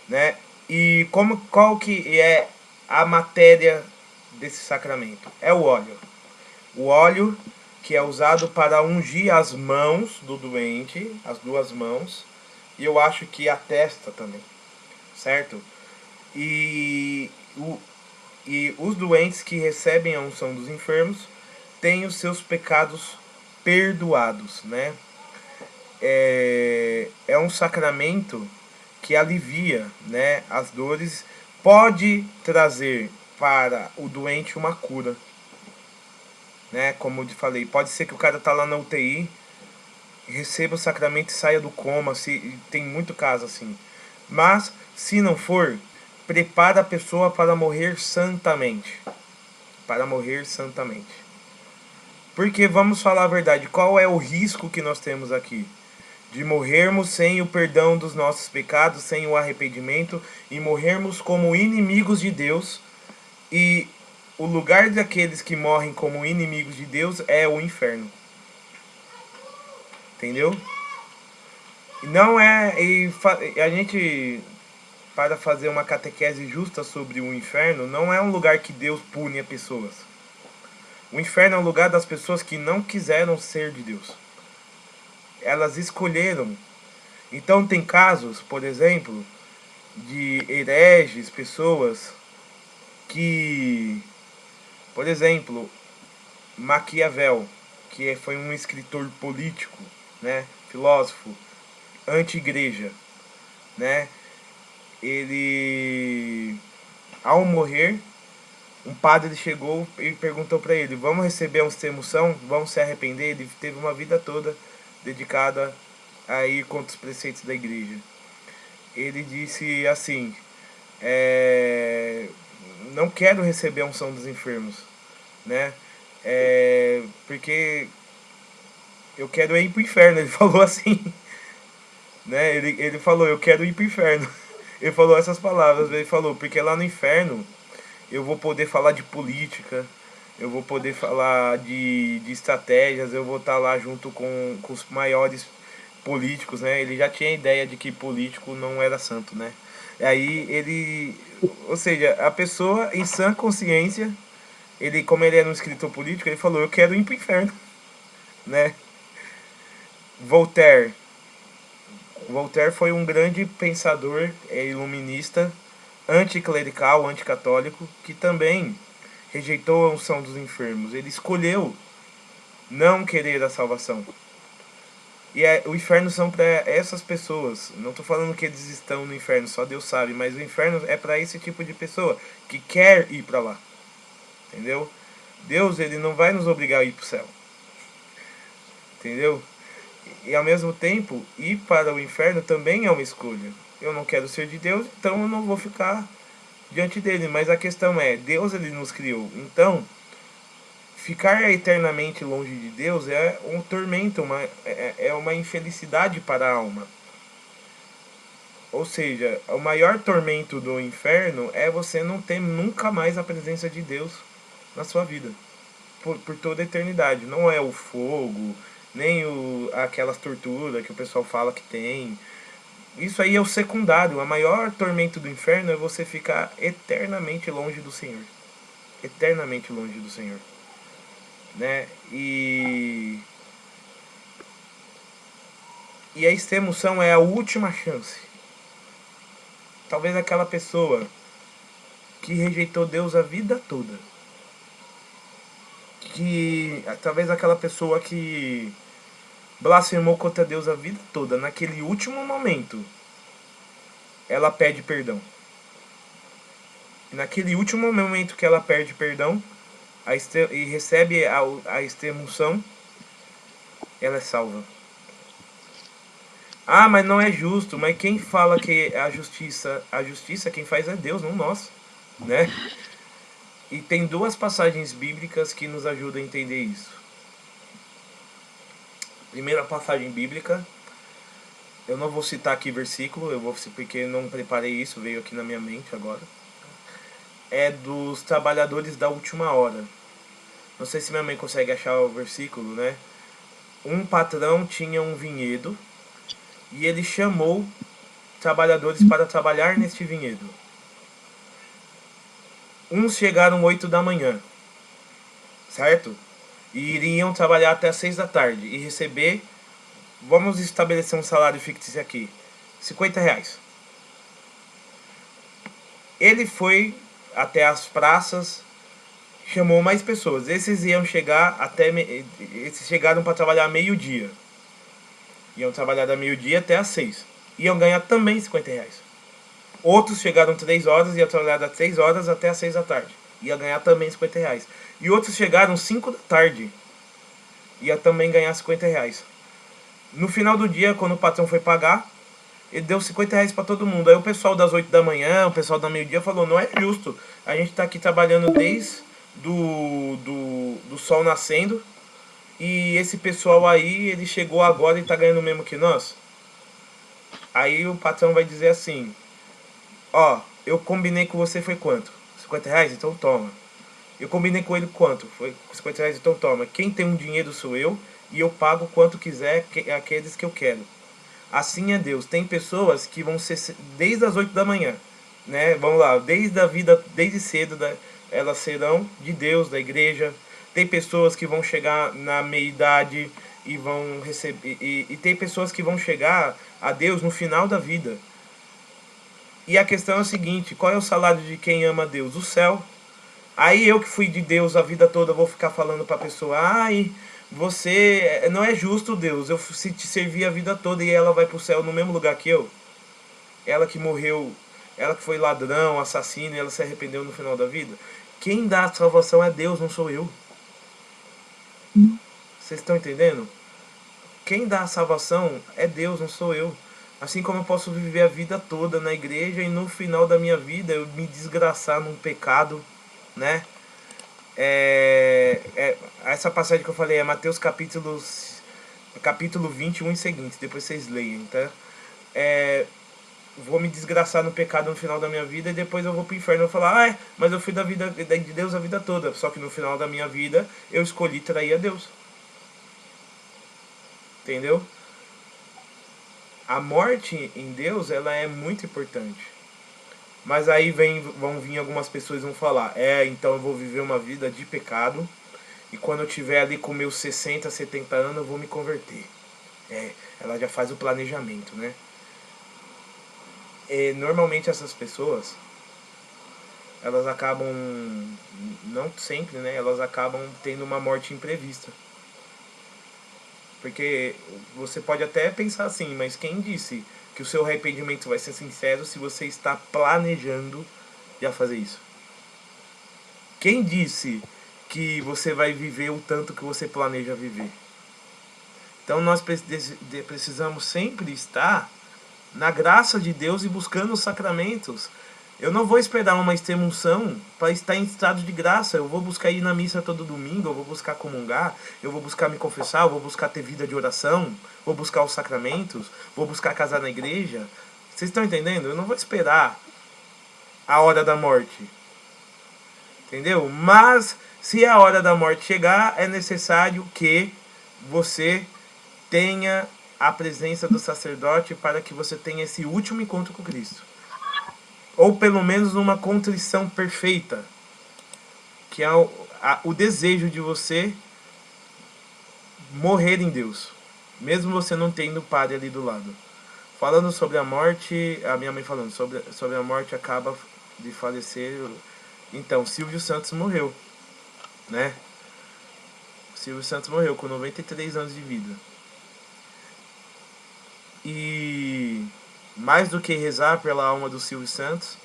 né? E qual que é a matéria desse sacramento? É o óleo. O óleo que é usado para ungir as mãos do doente, as duas mãos, e eu acho que a testa também, certo? E os doentes que recebem a unção dos enfermos têm os seus pecados perdoados, né? É um sacramento que alivia, né, as dores, pode trazer para o doente uma cura, né? Como eu te falei, pode ser que o cara tá lá na UTI, receba o sacramento e saia do coma, tem muito caso assim. Mas, se não for, prepara a pessoa para morrer santamente. Para morrer santamente. Porque, vamos falar a verdade, qual é o risco que nós temos aqui? De morrermos sem o perdão dos nossos pecados, sem o arrependimento, e morrermos como inimigos de Deus. E o lugar daqueles que morrem como inimigos de Deus é o inferno. Entendeu? Não é... E a gente, para fazer uma catequese justa sobre o inferno, não é um lugar que Deus pune as pessoas. O inferno é um lugar das pessoas que não quiseram ser de Deus. Elas escolheram. Então tem casos, por exemplo, de hereges, pessoas que... Por exemplo, Maquiavel, que foi um escritor político, né, filósofo, anti-igreja, né? Ele, ao morrer, um padre chegou e perguntou para ele: vamos receber a extrema-unção? Vamos se arrepender? Ele teve uma vida toda dedicada a ir contra os preceitos da igreja. Ele disse assim, não quero receber a unção dos enfermos, né? Porque eu quero ir pro inferno, ele falou assim, né? Ele falou, eu quero ir pro inferno. Ele falou essas palavras, ele falou, porque lá no inferno eu vou poder falar de política, eu vou poder falar de estratégias, eu vou estar lá junto com os maiores políticos, né? Ele já tinha a ideia de que político não era santo, né? E aí ele, ou seja, a pessoa em sã consciência, ele, como ele era um escritor político, ele falou, eu quero ir pro inferno, né? Voltaire. Voltaire foi um grande pensador iluminista, anticlerical, anticatólico, que também rejeitou a unção dos enfermos. Ele escolheu não querer a salvação. E o inferno são para essas pessoas. Não estou falando que eles estão no inferno, só Deus sabe, mas o inferno é para esse tipo de pessoa que quer ir para lá. Entendeu? Deus, ele não vai nos obrigar a ir para o céu. Entendeu? E ao mesmo tempo, ir para o inferno também é uma escolha. Eu não quero ser de Deus, então eu não vou ficar diante dele. Mas a questão é, Deus, ele nos criou. Então, ficar eternamente longe de Deus é um tormento, é uma infelicidade para a alma. Ou seja, o maior tormento do inferno é você não ter nunca mais a presença de Deus na sua vida. Por toda a eternidade. Não é o fogo, nem aquelas torturas que o pessoal fala que tem. Isso aí é o secundário. O maior tormento do inferno é você ficar eternamente longe do Senhor. Eternamente longe do Senhor. Né? E a extremoção é a última chance. Talvez aquela pessoa que rejeitou Deus a vida toda. Talvez aquela pessoa que blasfemou contra Deus a vida toda, naquele último momento, ela pede perdão. E naquele último momento que ela pede perdão e recebe a extremunção, ela é salva. Ah, mas não é justo. Mas quem fala que a justiça quem faz é Deus, não nós, né? E tem duas passagens bíblicas que nos ajudam a entender isso. Primeira passagem bíblica, eu não vou citar aqui versículo, eu vou porque não preparei isso, veio aqui na minha mente agora. É dos trabalhadores da última hora. Não sei se minha mãe consegue achar o versículo, né? Um patrão tinha um vinhedo e ele chamou trabalhadores para trabalhar neste vinhedo. Uns chegaram 8 da manhã, certo? E iriam trabalhar até as 6 da tarde e receber, vamos estabelecer um salário fictício aqui, R$50. Ele foi até as praças, chamou mais pessoas. Esses iam chegar esses chegaram para trabalhar meio-dia. Iam trabalhar da meio-dia até as 6. Iam ganhar também R$50. Outros chegaram 3 horas e iam trabalhar das 3 horas até as 6 da tarde. Ia ganhar também R$50. E outros chegaram 5 da tarde. Ia também ganhar R$50. No final do dia, quando o patrão foi pagar, ele deu R$50 para todo mundo. Aí o pessoal das 8 da manhã, o pessoal da meio-dia falou, não é justo. A gente tá aqui trabalhando desde do sol nascendo. E esse pessoal aí, ele chegou agora e tá ganhando o mesmo que nós. Aí o patrão vai dizer assim, ó, eu combinei com você foi quanto? R$50? Então toma. Eu combinei com ele quanto? Foi R$50, então toma. Quem tem um dinheiro sou eu e eu pago quanto quiser aqueles que eu quero. Assim é Deus. Tem pessoas que vão ser desde as 8 da manhã, né? Vamos lá, desde a vida, desde cedo, elas serão de Deus, da igreja. Tem pessoas que vão chegar na meia-idade e vão receber. E tem pessoas que vão chegar a Deus no final da vida. E a questão é a seguinte, qual é o salário de quem ama Deus? O céu. Aí eu que fui de Deus a vida toda, vou ficar falando pra pessoa, ai, você, não é justo Deus, eu te servi a vida toda e ela vai pro céu no mesmo lugar que eu? Ela que morreu, ela que foi ladrão, assassino e ela se arrependeu no final da vida? Quem dá a salvação é Deus, não sou eu. Vocês estão entendendo? quem dá a salvação é Deus, não sou eu. Assim como eu posso viver a vida toda na igreja e no final da minha vida eu me desgraçar num pecado, né? Essa passagem que eu falei é Mateus capítulo 21 e seguintes, depois vocês leiam, tá? Vou me desgraçar no pecado no final da minha vida e depois eu vou pro inferno e vou falar, mas eu fui de Deus a vida toda. Só que no final da minha vida eu escolhi trair a Deus. Entendeu? A morte em Deus, ela é muito importante. Mas aí vão vir algumas pessoas e vão falar, então eu vou viver uma vida de pecado e quando eu tiver ali com meus 60, 70 anos eu vou me converter. Ela já faz o planejamento, né? Normalmente essas pessoas, elas acabam, não sempre, né? Elas acabam tendo uma morte imprevista. Porque você pode até pensar assim, mas quem disse que o seu arrependimento vai ser sincero se você está planejando já fazer isso? Quem disse que você vai viver o tanto que você planeja viver? Então nós precisamos sempre estar na graça de Deus e buscando os sacramentos. Eu não vou esperar uma extrema-unção para estar em estado de graça. Eu vou buscar ir na missa todo domingo, eu vou buscar comungar, eu vou buscar me confessar, eu vou buscar ter vida de oração, vou buscar os sacramentos, vou buscar casar na igreja. Vocês estão entendendo? Eu não vou esperar a hora da morte. Entendeu? Mas se a hora da morte chegar, é necessário que você tenha a presença do sacerdote para que você tenha esse último encontro com Cristo. Ou pelo menos uma contrição perfeita, que é o desejo de você morrer em Deus, mesmo você não tendo o padre ali do lado. Falando sobre a morte, a minha mãe falando sobre a morte, acaba de falecer. Então, Silvio Santos morreu, né? Silvio Santos morreu com 93 anos de vida. E mais do que rezar pela alma do Silvio Santos,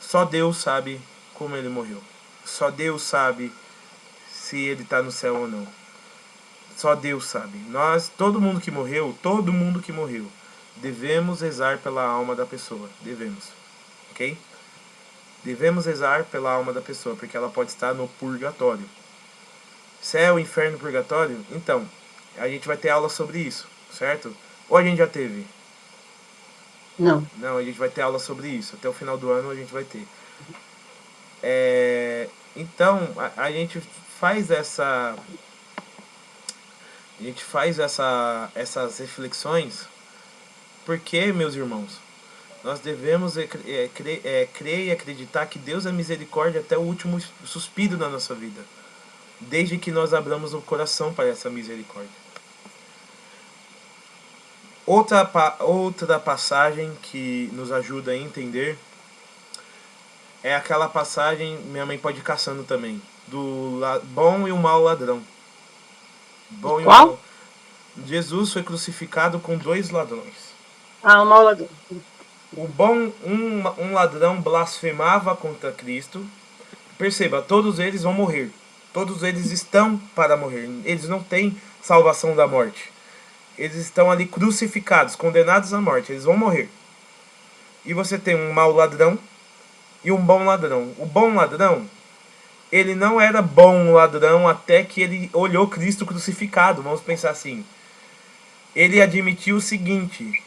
só Deus sabe como ele morreu. Só Deus sabe se ele está no céu ou não. Só Deus sabe. Todo mundo que morreu, devemos rezar pela alma da pessoa. Devemos. Ok? Devemos rezar pela alma da pessoa, porque ela pode estar no purgatório. Céu, inferno, purgatório? Então, a gente vai ter aula sobre isso, certo? Ou a gente já teve? Não. Não, a gente vai ter aula sobre isso. Até o final do ano a gente vai ter. Então, a gente faz essas reflexões porque, meus irmãos, nós devemos crer e acreditar que Deus é misericórdia até o último suspiro da nossa vida, desde que nós abramos o coração para essa misericórdia. Outra passagem que nos ajuda a entender é aquela passagem, minha mãe pode ir caçando também, do bom e o mau ladrão. Bom. Qual? E o mau. Jesus foi crucificado com 2 ladrões. O mau ladrão. O bom, um ladrão blasfemava contra Cristo. Perceba, todos eles vão morrer. Todos eles estão para morrer. Eles não têm salvação da morte. Eles estão ali crucificados, condenados à morte. Eles vão morrer. E você tem um mau ladrão e um bom ladrão. O bom ladrão, ele não era bom ladrão até que ele olhou Cristo crucificado. Vamos pensar assim. Ele admitiu o seguinte: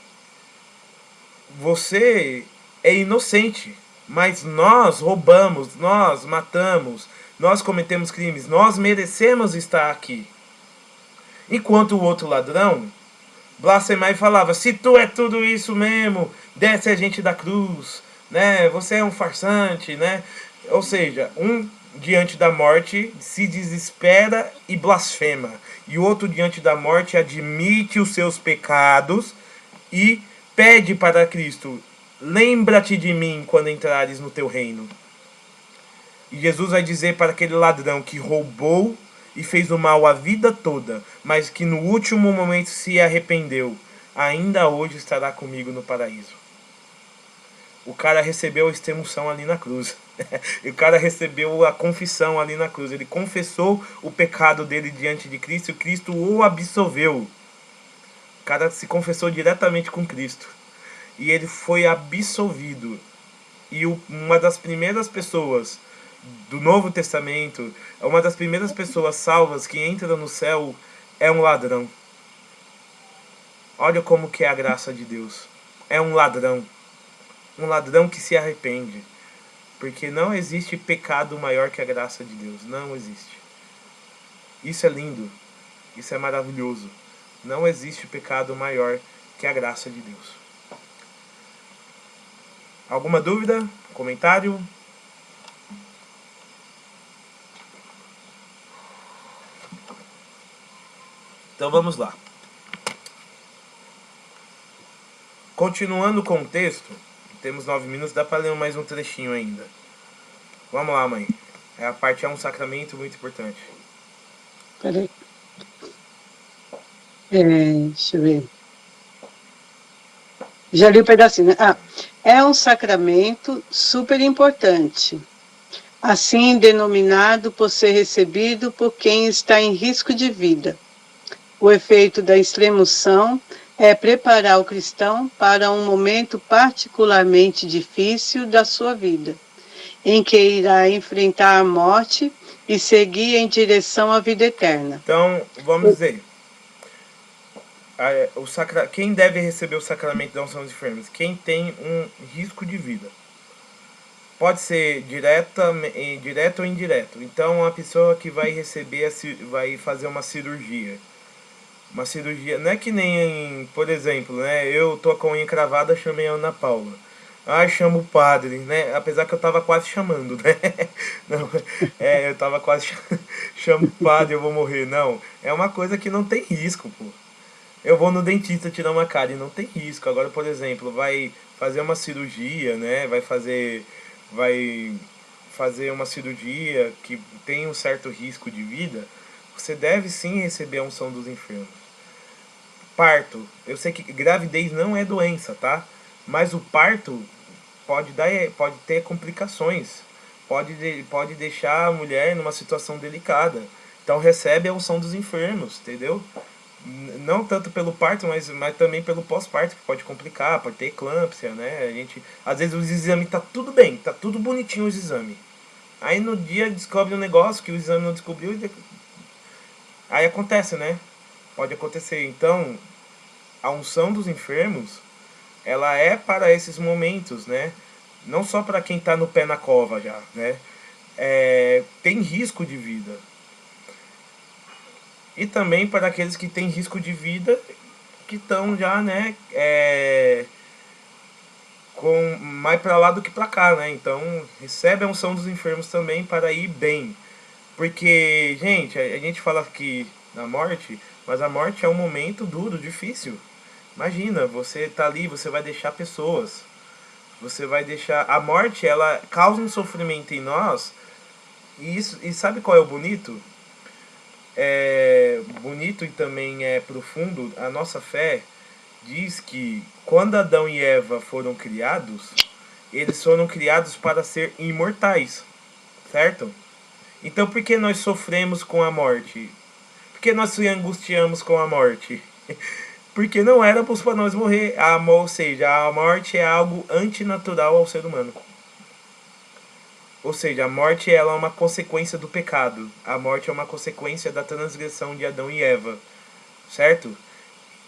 você é inocente, mas nós roubamos, nós matamos, nós cometemos crimes, nós merecemos estar aqui. Enquanto o outro ladrão blasfemava e falava: se tu é tudo isso mesmo, desce a gente da cruz, né? Você é um farsante, né? Ou seja, um diante da morte se desespera e blasfema, e o outro diante da morte admite os seus pecados e pede para Cristo: lembra-te de mim quando entrares no teu reino. E Jesus vai dizer para aquele ladrão que roubou e fez o mal a vida toda, mas que no último momento se arrependeu: ainda hoje estará comigo no paraíso. O cara recebeu a extrema-unção ali na cruz. O cara recebeu a confissão ali na cruz. Ele confessou o pecado dele diante de Cristo e Cristo o absolveu. cara se confessou diretamente com Cristo. E ele foi absolvido. E uma das primeiras pessoas do Novo Testamento, uma das primeiras pessoas salvas que entra no céu é um ladrão. Olha como que é a graça de Deus. É um ladrão. Um ladrão que se arrepende. Porque não existe pecado maior que a graça de Deus. Não existe. Isso é lindo. Isso é maravilhoso. Não existe pecado maior que a graça de Deus. Alguma dúvida? Comentário? Então vamos lá. Continuando com o texto, temos 9 minutos, dá para ler mais um trechinho ainda. Vamos lá, mãe. A parte é um sacramento muito importante. Peraí. Deixa eu ver. Já li o pedacinho, né? É um sacramento super importante, assim denominado por ser recebido por quem está em risco de vida. O efeito da extrema-unção é preparar o cristão para um momento particularmente difícil da sua vida, em que irá enfrentar a morte e seguir em direção à vida eterna. Então, vamos dizer, quem deve receber o sacramento da unção dos enfermos? Quem tem um risco de vida. Pode ser direto ou indireto. Então, a pessoa que vai receber, vai fazer uma cirurgia. Uma cirurgia, não é que nem, por exemplo, né? Eu tô com a unha cravada, chamei a Ana Paula. Chamo o padre, né? Apesar que eu tava quase chamando, né? Não, eu tava quase chamo o padre, eu vou morrer. Não, é uma coisa que não tem risco, pô. Eu vou no dentista tirar uma cárie, não tem risco. Agora, por exemplo, vai fazer uma cirurgia, né? Vai fazer uma cirurgia que tem um certo risco de vida. Você deve sim receber a unção dos enfermos. Parto. Eu sei que gravidez não é doença, tá? Mas o parto pode ter complicações. Pode deixar a mulher numa situação delicada. Então recebe a unção dos enfermos, entendeu? Não tanto pelo parto, mas também pelo pós-parto, que pode complicar, pode ter eclâmpsia, né? Às vezes os exames tá tudo bem, tá tudo bonitinho os exames. Aí no dia descobre um negócio que o exame não descobriu e aí acontece, né? Pode acontecer. Então, a unção dos enfermos, ela é para esses momentos, né? Não só para quem está no pé na cova já, né? Tem risco de vida. E também para aqueles que têm risco de vida, que estão já, né? Com mais para lá do que para cá, né? Então, recebe a unção dos enfermos também para ir bem. Porque, gente, a gente fala aqui na morte, mas a morte é um momento duro, difícil. Imagina, você tá ali, você vai deixar pessoas. Você vai deixar. A morte, ela causa um sofrimento em nós. E sabe qual é o bonito? Bonito e também é profundo. A nossa fé diz que quando Adão e Eva foram criados, eles foram criados para ser imortais. Certo? Então por que nós sofremos com a morte? Por que nós nos angustiamos com a morte? Porque não éramos para nós morrer. Ou seja, a morte é algo antinatural ao ser humano. Ou seja, a morte ela é uma consequência do pecado. A morte é uma consequência da transgressão de Adão e Eva. Certo?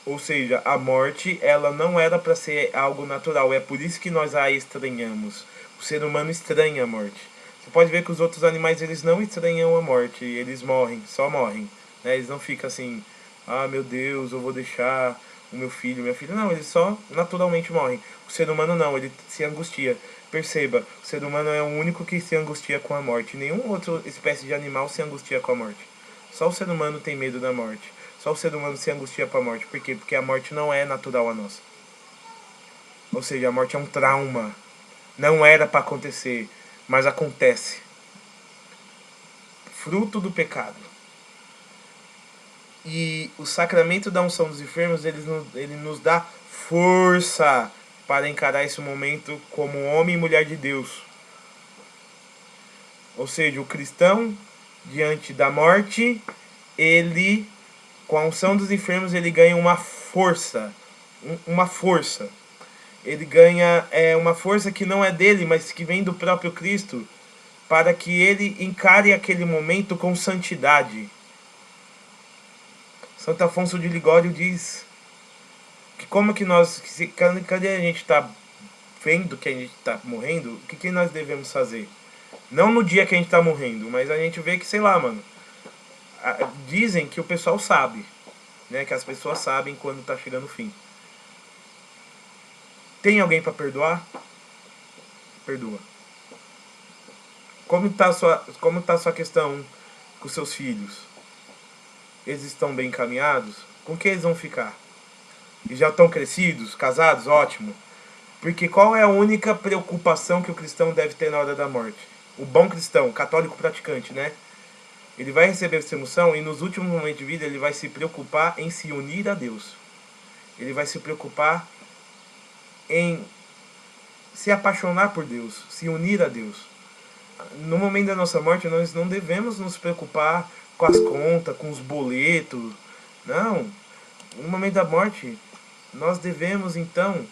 Ou seja, a morte ela não era para ser algo natural. É por isso que nós a estranhamos. O ser humano estranha a morte. Você pode ver que os outros animais eles não estranham a morte. Eles morrem, só morrem. Né? Eles não ficam assim, meu Deus, eu vou deixar o meu filho, minha filha. Não, eles só naturalmente morrem. O ser humano não, ele se angustia. Perceba, o ser humano é o único que se angustia com a morte. Nenhuma outra espécie de animal se angustia com a morte. Só o ser humano tem medo da morte. Só o ser humano se angustia com a morte. Por quê? Porque a morte não é natural a nós. Ou seja, a morte é um trauma. Não era para acontecer, mas acontece. Fruto do pecado. E o sacramento da unção dos enfermos, ele nos dá força para encarar esse momento como homem e mulher de Deus. Ou seja, o cristão, diante da morte, ele, com a unção dos enfermos, ele ganha uma força, uma força. Ele ganha uma força que não é dele, mas que vem do próprio Cristo, para que ele encare aquele momento com santidade. Santo Afonso de Ligório diz que como que nós, cadê a gente está vendo que a gente está morrendo, o que nós devemos fazer? Não no dia que a gente está morrendo, mas a gente vê que, sei lá, mano, dizem que o pessoal sabe, né? Que as pessoas sabem quando está chegando o fim. Tem alguém para perdoar? Perdoa. Como está a sua questão com seus filhos? Eles estão bem encaminhados? Com que eles vão ficar? E já estão crescidos, casados? Ótimo. Porque qual é a única preocupação que o cristão deve ter na hora da morte? O bom cristão, católico praticante, né? Ele vai receber essa emoção e nos últimos momentos de vida ele vai se preocupar em se unir a Deus. Ele vai se preocupar em se apaixonar por Deus, se unir a Deus. No momento da nossa morte, nós não devemos nos preocupar com as contas, com os boletos. Não. No momento da morte, nós devemos, então,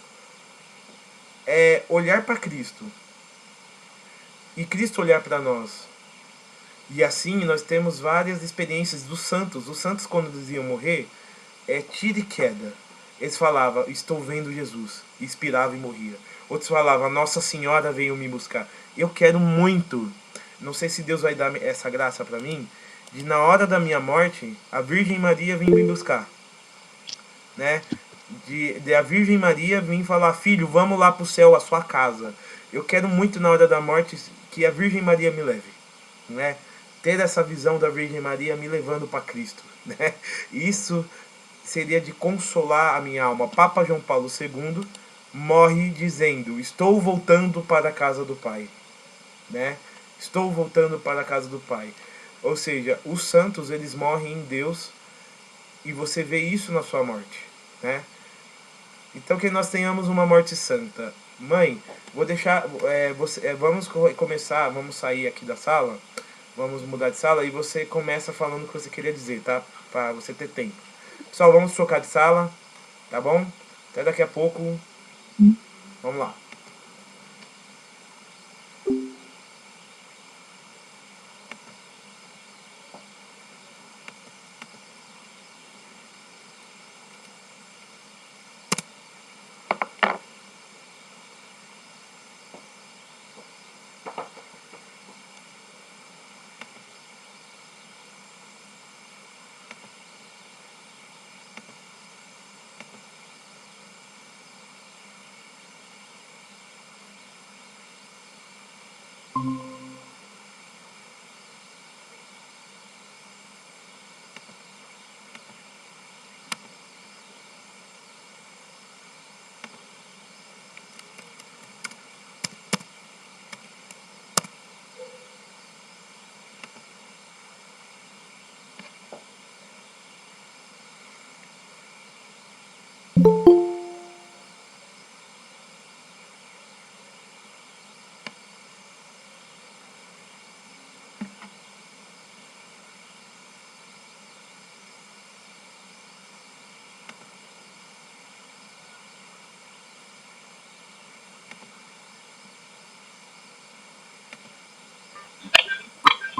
olhar para Cristo. E Cristo olhar para nós. E assim, nós temos várias experiências dos santos. Os santos, quando eles iam morrer, tiro e queda. Eles falavam, estou vendo Jesus. Expirava e morria. Outros falavam, Nossa Senhora veio me buscar. Eu quero muito, não sei se Deus vai dar essa graça para mim, de na hora da minha morte, a Virgem Maria vir me buscar. Né? De a Virgem Maria vir falar, filho, vamos lá pro céu, a sua casa. Eu quero muito na hora da morte que a Virgem Maria me leve. Né? Ter essa visão da Virgem Maria me levando para Cristo. Né? Isso seria de consolar a minha alma. Papa João Paulo II morre dizendo, estou voltando para a casa do Pai. Né? Estou voltando para a casa do Pai. Ou seja, os santos, eles morrem em Deus e você vê isso na sua morte. Né? Então que nós tenhamos uma morte santa. Mãe, vou deixar, vamos começar, vamos sair aqui da sala, vamos mudar de sala e você começa falando o que você queria dizer, tá? Para você ter tempo. Pessoal, vamos trocar de sala, tá bom? Até daqui a pouco. Vamos lá.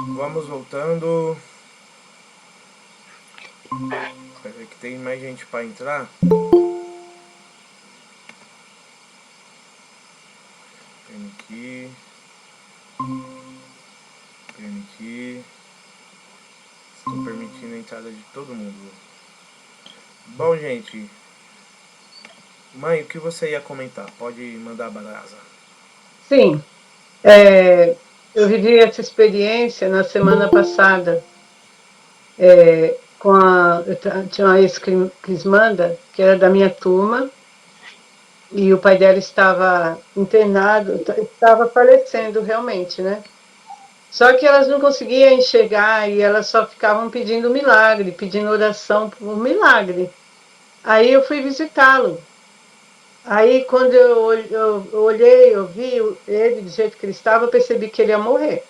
Vamos voltando. Peraí que tem mais gente para entrar. Permitir. Estou permitindo a entrada de todo mundo. Bom, gente. Mãe, o que você ia comentar? Pode mandar a brasa. Sim. Eu vivi essa experiência na semana passada. Tinha uma ex-crismanda, que era da minha turma, e o pai dela estava internado, estava falecendo realmente, né? Só que elas não conseguiam enxergar e elas só ficavam pedindo milagre, pedindo oração por milagre. Aí eu fui visitá-lo. Aí quando eu olhei, eu vi ele do jeito que ele estava, eu percebi que ele ia morrer.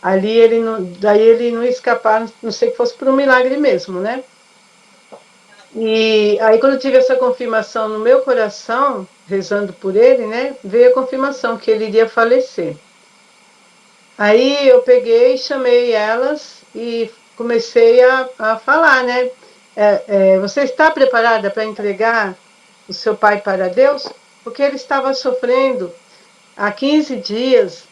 Daí ele não ia escapar, não sei que fosse por um milagre mesmo, né? E aí, quando eu tive essa confirmação no meu coração, rezando por ele, né, veio a confirmação que ele iria falecer. Aí eu peguei, chamei elas e comecei a falar, né? Você está preparada para entregar o seu pai para Deus? Porque ele estava sofrendo há 15 dias,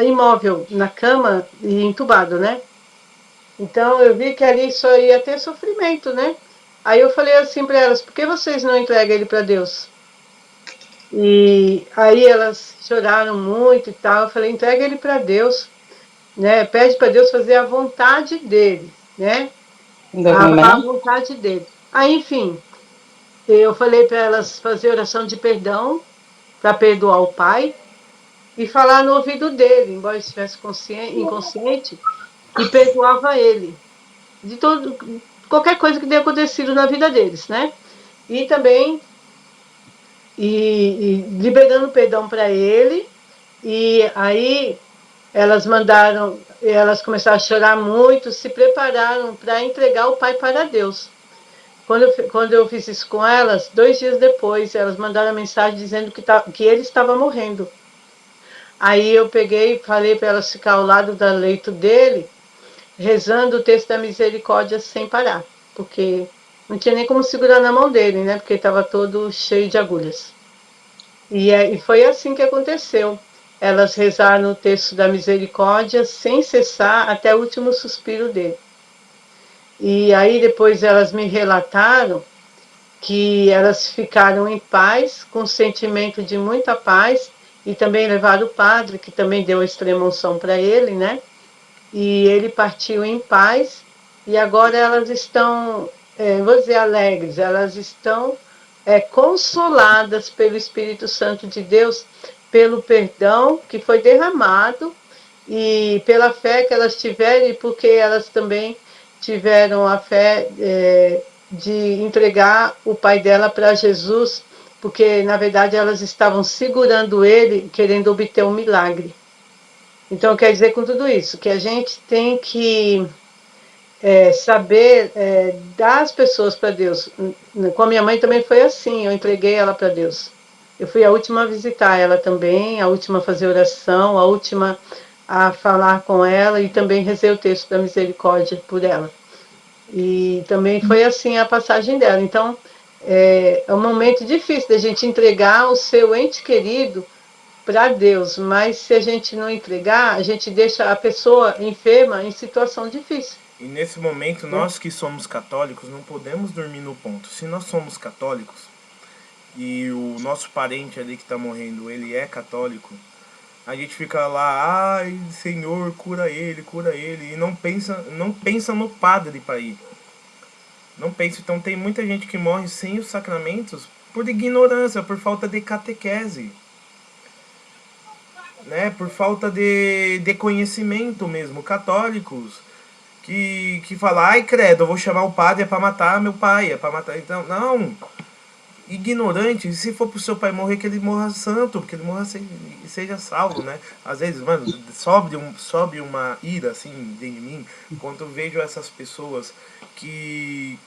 imóvel na cama e entubado, né? Então eu vi que ali só ia ter sofrimento, né? Aí eu falei assim para elas: por que vocês não entregam ele para Deus? E aí elas choraram muito e tal. Eu falei: entrega ele para Deus, né? Pede para Deus fazer a vontade dele, né? A Amém. vontade dele. Aí, enfim, eu falei para elas fazer oração de perdão para perdoar o pai e falar no ouvido dele, embora estivesse inconsciente, que perdoava ele de todo, qualquer coisa que tenha acontecido na vida deles, né? E também liberando perdão para ele. E aí elas começaram a chorar muito, se prepararam para entregar o pai para Deus. Quando eu fiz isso com elas, 2 dias depois, elas mandaram a mensagem dizendo que ele estava morrendo. Aí eu peguei e falei para elas ficar ao lado do leito dele, rezando o texto da misericórdia sem parar, porque não tinha nem como segurar na mão dele, né? Porque estava todo cheio de agulhas. E foi assim que aconteceu. Elas rezaram o texto da misericórdia sem cessar até o último suspiro dele. E aí depois elas me relataram que elas ficaram em paz, com sentimento de muita paz, e também levaram o padre, que também deu a extrema unção para ele, né? E ele partiu em paz, e agora elas estão, vou dizer, alegres, elas estão consoladas pelo Espírito Santo de Deus, pelo perdão que foi derramado e pela fé que elas tiveram, e porque elas também tiveram a fé de entregar o pai dela para Jesus, porque na verdade elas estavam segurando ele, querendo obter um milagre. Então, quer dizer com tudo isso, que a gente tem que saber dar as pessoas para Deus. Com a minha mãe também foi assim, eu entreguei ela para Deus. Eu fui a última a visitar ela também, a última a fazer oração, a última a falar com ela e também rezei o texto da misericórdia por ela. E também foi assim a passagem dela. Então, é um momento difícil da gente entregar o seu ente querido para Deus, mas se a gente não entregar, a gente deixa a pessoa enferma em situação difícil. E nesse momento, Né? nós que somos católicos não podemos dormir no ponto. Se nós somos católicos e o nosso parente ali que está morrendo, ele é católico, a gente fica lá, ai Senhor, cura ele, e não pensa no padre para ir. Não pensa. Então tem muita gente que morre sem os sacramentos por ignorância, por falta de catequese, né? Por falta de conhecimento mesmo. Católicos que falam, ai credo, eu vou chamar o padre, é para matar meu pai, é para matar. Então, não. Ignorante, se for pro seu pai morrer, que ele morra santo, que ele morra e seja salvo, né? Às vezes, mano, sobe uma ira assim dentro de mim quando eu vejo essas pessoas que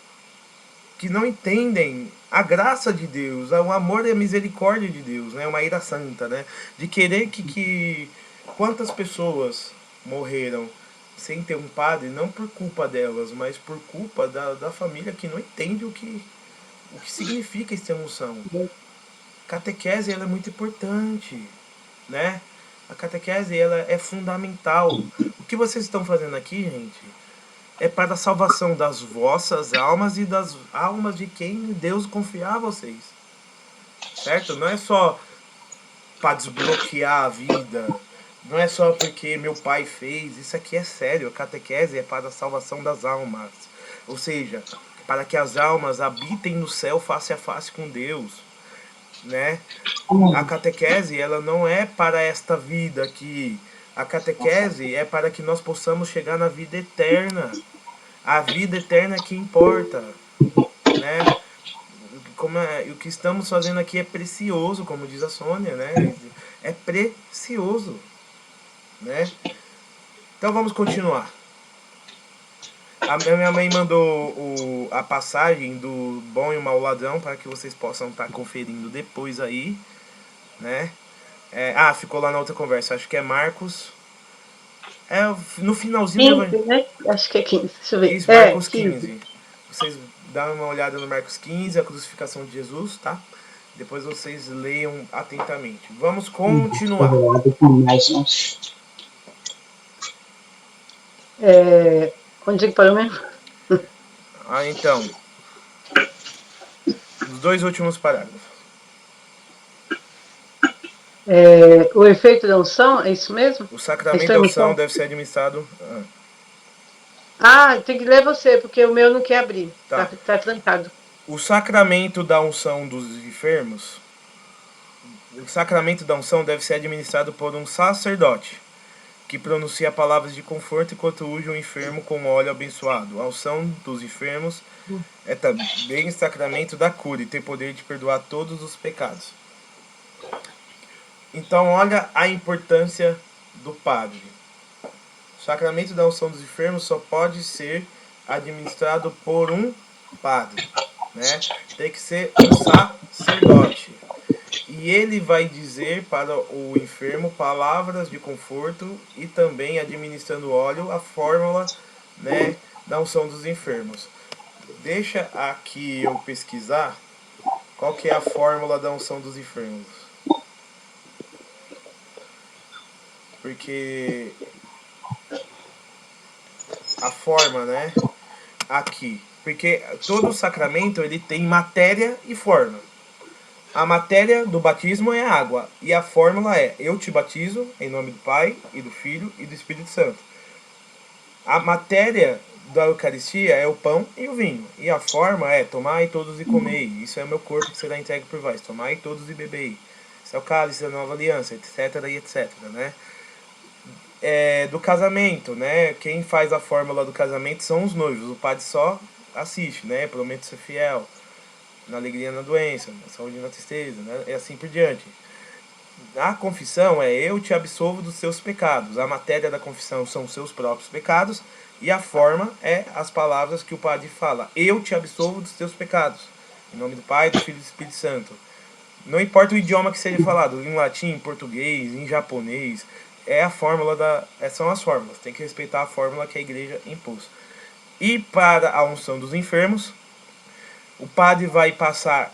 não entendem a graça de Deus, o amor e a misericórdia de Deus, né? Uma ira santa, né? De querer que quantas pessoas morreram sem ter um padre, não por culpa delas, mas por culpa da família que não entende o que significa essa emoção. Catequese ela é muito importante, né? A catequese ela é fundamental. O que vocês estão fazendo aqui, gente, é para a salvação das vossas almas e das almas de quem Deus confiar a vocês. Certo? Não é só para desbloquear a vida. Não é só porque meu pai fez. Isso aqui é sério. A catequese é para a salvação das almas. Ou seja, para que as almas habitem no céu face a face com Deus, né? A catequese ela não é para esta vida aqui. A catequese é para que nós possamos chegar na vida eterna. A vida eterna que importa, né? O que estamos fazendo aqui é precioso, como diz a Sônia, né? É precioso, né? Então vamos continuar. A minha mãe mandou a passagem do Bom e o Mau Ladrão para que vocês possam estar conferindo depois aí, né? Ficou lá na outra conversa. Acho que é Marcos. No finalzinho do 15, Evangelho. né? Acho que é 15, deixa eu ver. Isso, Marcos 15. 15. Vocês dão uma olhada no Marcos 15, a crucificação de Jesus, tá? Depois vocês leiam atentamente. Vamos continuar. Onde é que parou mesmo? Então, os dois últimos parágrafos. O efeito da unção, é isso mesmo? O A sacramento da unção extrema-unção? deve ser administrado. Tem que ler você, porque o meu não quer abrir. Tá. Tá trancado. O sacramento da unção dos enfermos. O sacramento da unção deve ser administrado por um sacerdote, que pronuncia palavras de conforto enquanto unge o enfermo com óleo abençoado. A unção dos enfermos é também o sacramento da cura e tem poder de perdoar todos os pecados. Então, olha a importância do padre. O sacramento da unção dos enfermos só pode ser administrado por um padre, né? Tem que ser um sacerdote. E ele vai dizer para o enfermo palavras de conforto e também, administrando óleo, a fórmula, né, da unção dos enfermos. Deixa aqui eu pesquisar qual que é a fórmula da unção dos enfermos. Porque a forma, né, aqui. Porque todo sacramento ele tem matéria e forma. A matéria do batismo é a água. E a fórmula é: eu te batizo em nome do Pai, e do Filho, e do Espírito Santo. A matéria da Eucaristia é o pão e o vinho. E a forma é: tomai todos e comei. Isso é o meu corpo que será entregue por vós. Tomai todos e bebei. Isso é o cálice da nova aliança, etc. e etc. Né? Do casamento, né? Quem faz a fórmula do casamento são os noivos. O padre só assiste, né? Prometo ser fiel. Na alegria, na doença, na saúde e na tristeza, né? E assim por diante. A confissão é: eu te absolvo dos seus pecados. A matéria da confissão são os seus próprios pecados e a forma é as palavras que o padre fala: eu te absolvo dos teus pecados. Em nome do Pai, do Filho e do Espírito Santo. Não importa o idioma que seja falado, em latim, em português, em japonês, é a fórmula são as fórmulas. Tem que respeitar a fórmula que a igreja impôs. E para a unção dos enfermos, o padre vai passar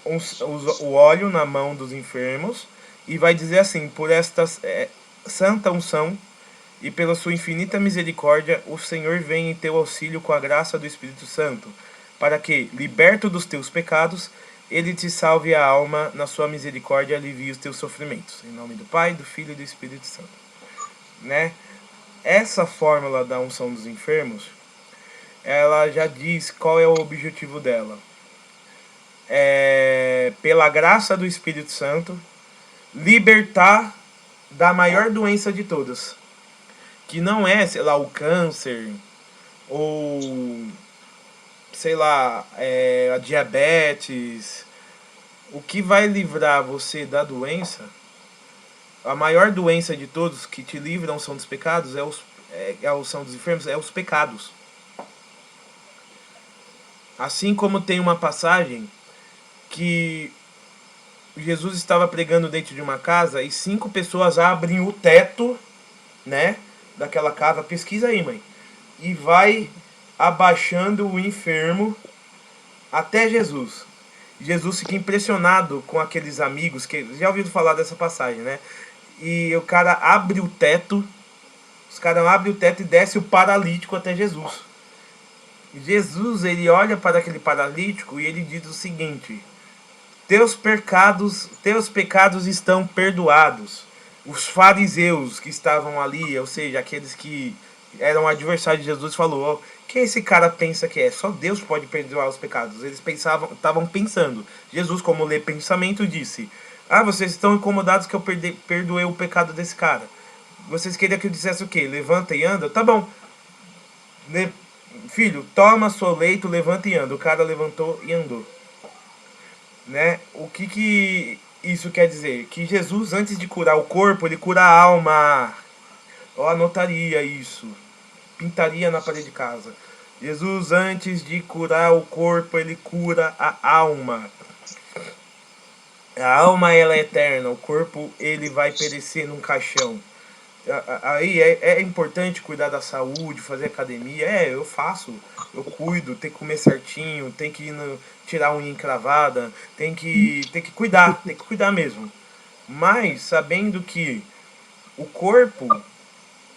o óleo na mão dos enfermos e vai dizer assim: por esta santa unção e pela sua infinita misericórdia, o Senhor vem em teu auxílio com a graça do Espírito Santo, para que, liberto dos teus pecados, ele te salve a alma na sua misericórdia e alivie os teus sofrimentos. Em nome do Pai, do Filho e do Espírito Santo. Né? Essa fórmula da unção dos enfermos, ela já diz qual é o objetivo dela. Pela graça do Espírito Santo, libertar da maior doença de todas, que não é, sei lá, o câncer, ou, sei lá, a diabetes. O que vai livrar você da doença, a maior doença de todos, que te livra da unção dos pecados, a unção dos enfermos, é os pecados. Assim como tem uma passagem que Jesus estava pregando dentro de uma casa e 5 pessoas abrem o teto, né, daquela casa. Pesquisa aí, mãe. E vai abaixando o enfermo até Jesus. Jesus fica impressionado com aqueles amigos, que já ouviram falar dessa passagem, né? E o cara abre o teto, os caras abrem o teto e desce o paralítico até Jesus. Jesus, ele olha para aquele paralítico e ele diz o seguinte: teus pecados estão perdoados. Os fariseus que estavam ali, ou seja, aqueles que eram adversários de Jesus, falou: quem esse cara pensa que é? Só Deus pode perdoar os pecados. Eles estavam pensando. Jesus, como lê pensamento, disse: vocês estão incomodados que eu perdoei o pecado desse cara. Vocês queriam que eu dissesse o quê? Levanta e anda? Tá bom. Filho, toma seu leito, levanta e anda. O cara levantou e andou. Né? O que isso quer dizer? Que Jesus, antes de curar o corpo, ele cura a alma. Eu anotaria isso. pintaria na parede de casa. Jesus, antes de curar o corpo, ele cura a alma. A alma, ela é eterna, o corpo, ele vai perecer num caixão. Aí é importante cuidar da saúde, fazer academia. Eu faço, eu cuido, tem que comer certinho, tem que ir tirar a unha encravada, tem que cuidar mesmo. Mas sabendo que o corpo,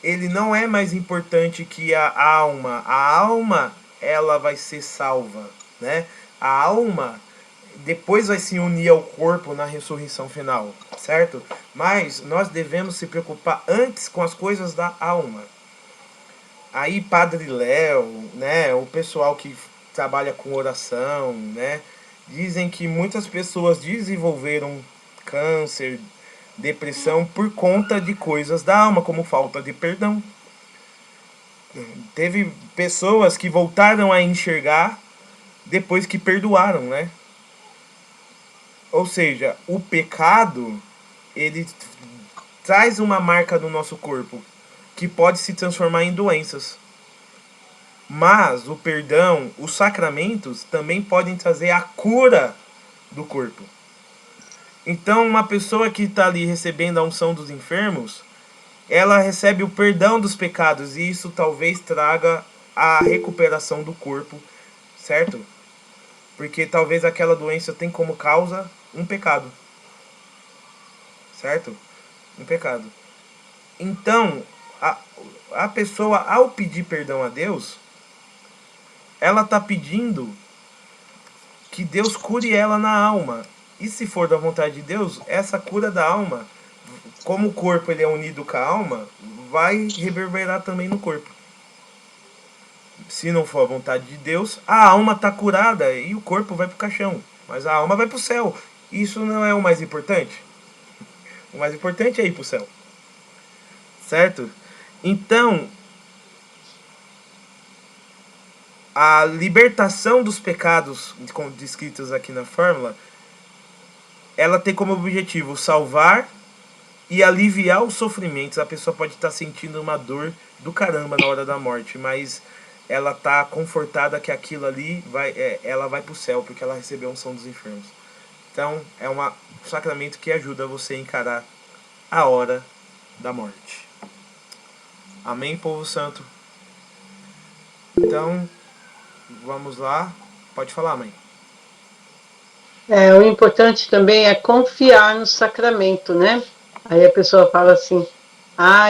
ele não é mais importante que a alma. A alma, ela vai ser salva, né? A alma depois vai se unir ao corpo na ressurreição final, certo? Mas nós devemos se preocupar antes com as coisas da alma. Aí Padre Léo, né, o pessoal que trabalha com oração, né, dizem que muitas pessoas desenvolveram câncer, depressão por conta de coisas da alma, como falta de perdão. Teve pessoas que voltaram a enxergar depois que perdoaram, né? Ou seja, o pecado, ele traz uma marca no nosso corpo que pode se transformar em doenças. Mas o perdão, os sacramentos também podem trazer a cura do corpo. Então, uma pessoa que está ali recebendo a unção dos enfermos, ela recebe o perdão dos pecados e isso talvez traga a recuperação do corpo, certo? Porque talvez aquela doença tem como causa um pecado, certo? Um pecado. Então, a pessoa, ao pedir perdão a Deus, ela está pedindo que Deus cure ela na alma. E se for da vontade de Deus, essa cura da alma, como o corpo ele é unido com a alma, vai reverberar também no corpo. Se não for a vontade de Deus, a alma está curada e o corpo vai para o caixão. Mas a alma vai para o céu. Isso não é o mais importante. O mais importante é ir para o céu. Certo? Então, a libertação dos pecados descritos aqui na fórmula, ela tem como objetivo salvar e aliviar os sofrimentos. A pessoa pode estar sentindo uma dor do caramba na hora da morte, mas ela está confortada que aquilo ali ela vai para o céu, porque ela recebeu a unção dos enfermos. Então, é um sacramento que ajuda você a encarar a hora da morte. Amém, povo santo? Então, vamos lá. Pode falar, mãe. O importante também é confiar no sacramento, né? Aí a pessoa fala assim,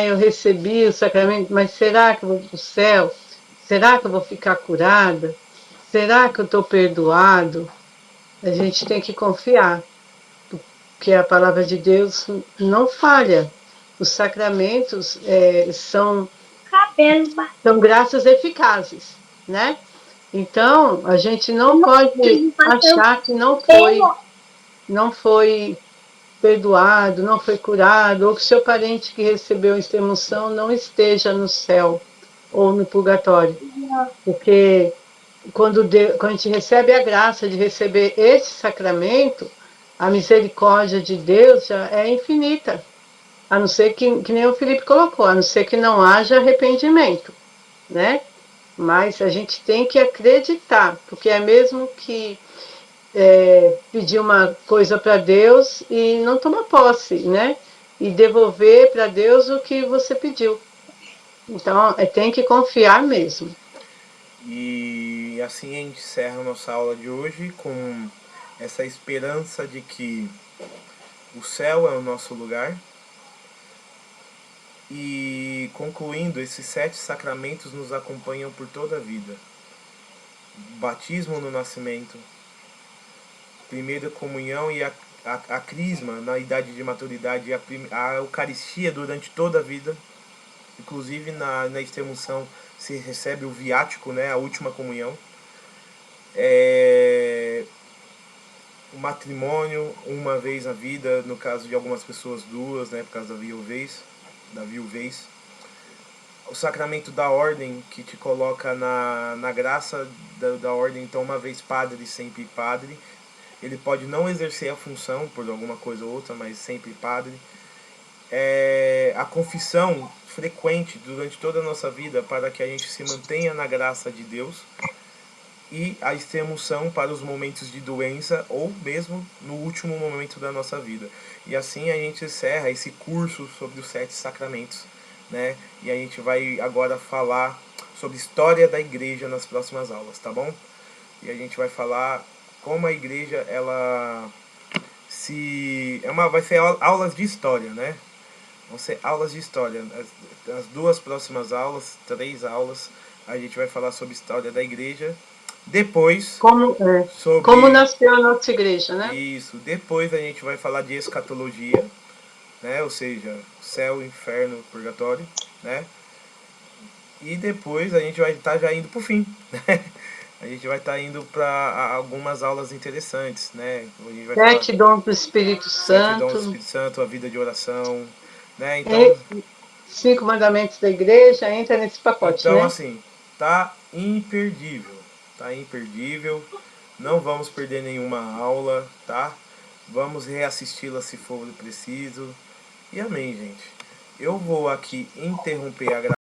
eu recebi o sacramento, mas será que eu vou para o céu? Será que eu vou ficar curada? Será que eu estou perdoado? A gente tem que confiar, porque a palavra de Deus não falha. Os sacramentos são graças eficazes, né? Então, a gente não pode achar que não foi perdoado, não foi curado, ou que seu parente que recebeu a extremunção não esteja no céu ou no purgatório. Porque quando a gente recebe a graça de receber esse sacramento, a misericórdia de Deus já é infinita. A não ser que nem o Felipe colocou, a não ser que não haja arrependimento, né? Mas a gente tem que acreditar, porque é mesmo que pedir uma coisa para Deus e não tomar posse, né? E devolver para Deus o que você pediu. Então, tem que confiar mesmo. E assim a gente encerra a nossa aula de hoje com essa esperança de que o céu é o nosso lugar. E concluindo, esses 7 sacramentos nos acompanham por toda a vida. Batismo no nascimento, primeira comunhão e a crisma na idade de maturidade, a Eucaristia durante toda a vida, inclusive na extremunção se recebe o viático, né, a última comunhão. O matrimônio, uma vez na vida, no caso de algumas pessoas duas, né, por causa da viuvez. O sacramento da ordem, que te coloca na graça da ordem, então uma vez padre, sempre padre. Ele pode não exercer a função por alguma coisa ou outra, mas sempre padre. a confissão frequente durante toda a nossa vida para que a gente se mantenha na graça de Deus e a extremoção para os momentos de doença ou mesmo no último momento da nossa vida. E assim a gente encerra esse curso sobre os 7 sacramentos, né? E a gente vai agora falar sobre história da igreja nas próximas aulas, tá bom? E a gente vai falar como a igreja ela vai ser aulas de história, né? Vão ser aulas de história. As 2 próximas aulas, 3 aulas, a gente vai falar sobre história da igreja. Depois, como nasceu a nossa igreja, né? Isso. Depois a gente vai falar de escatologia, né? Ou seja, céu, inferno, purgatório, né? E depois a gente vai estar já indo pro fim, né? A gente vai estar indo para algumas aulas interessantes, né? A gente vai falar 7 dons do Espírito 7 dons do Santo, Espírito Santo, a vida de oração, né? Então, 5 mandamentos da igreja, entra nesse pacote, então né? assim, tá imperdível. Tá imperdível. Não vamos perder nenhuma aula, tá? Vamos reassisti-la se for preciso. E amém, gente. Eu vou aqui interromper a gravação.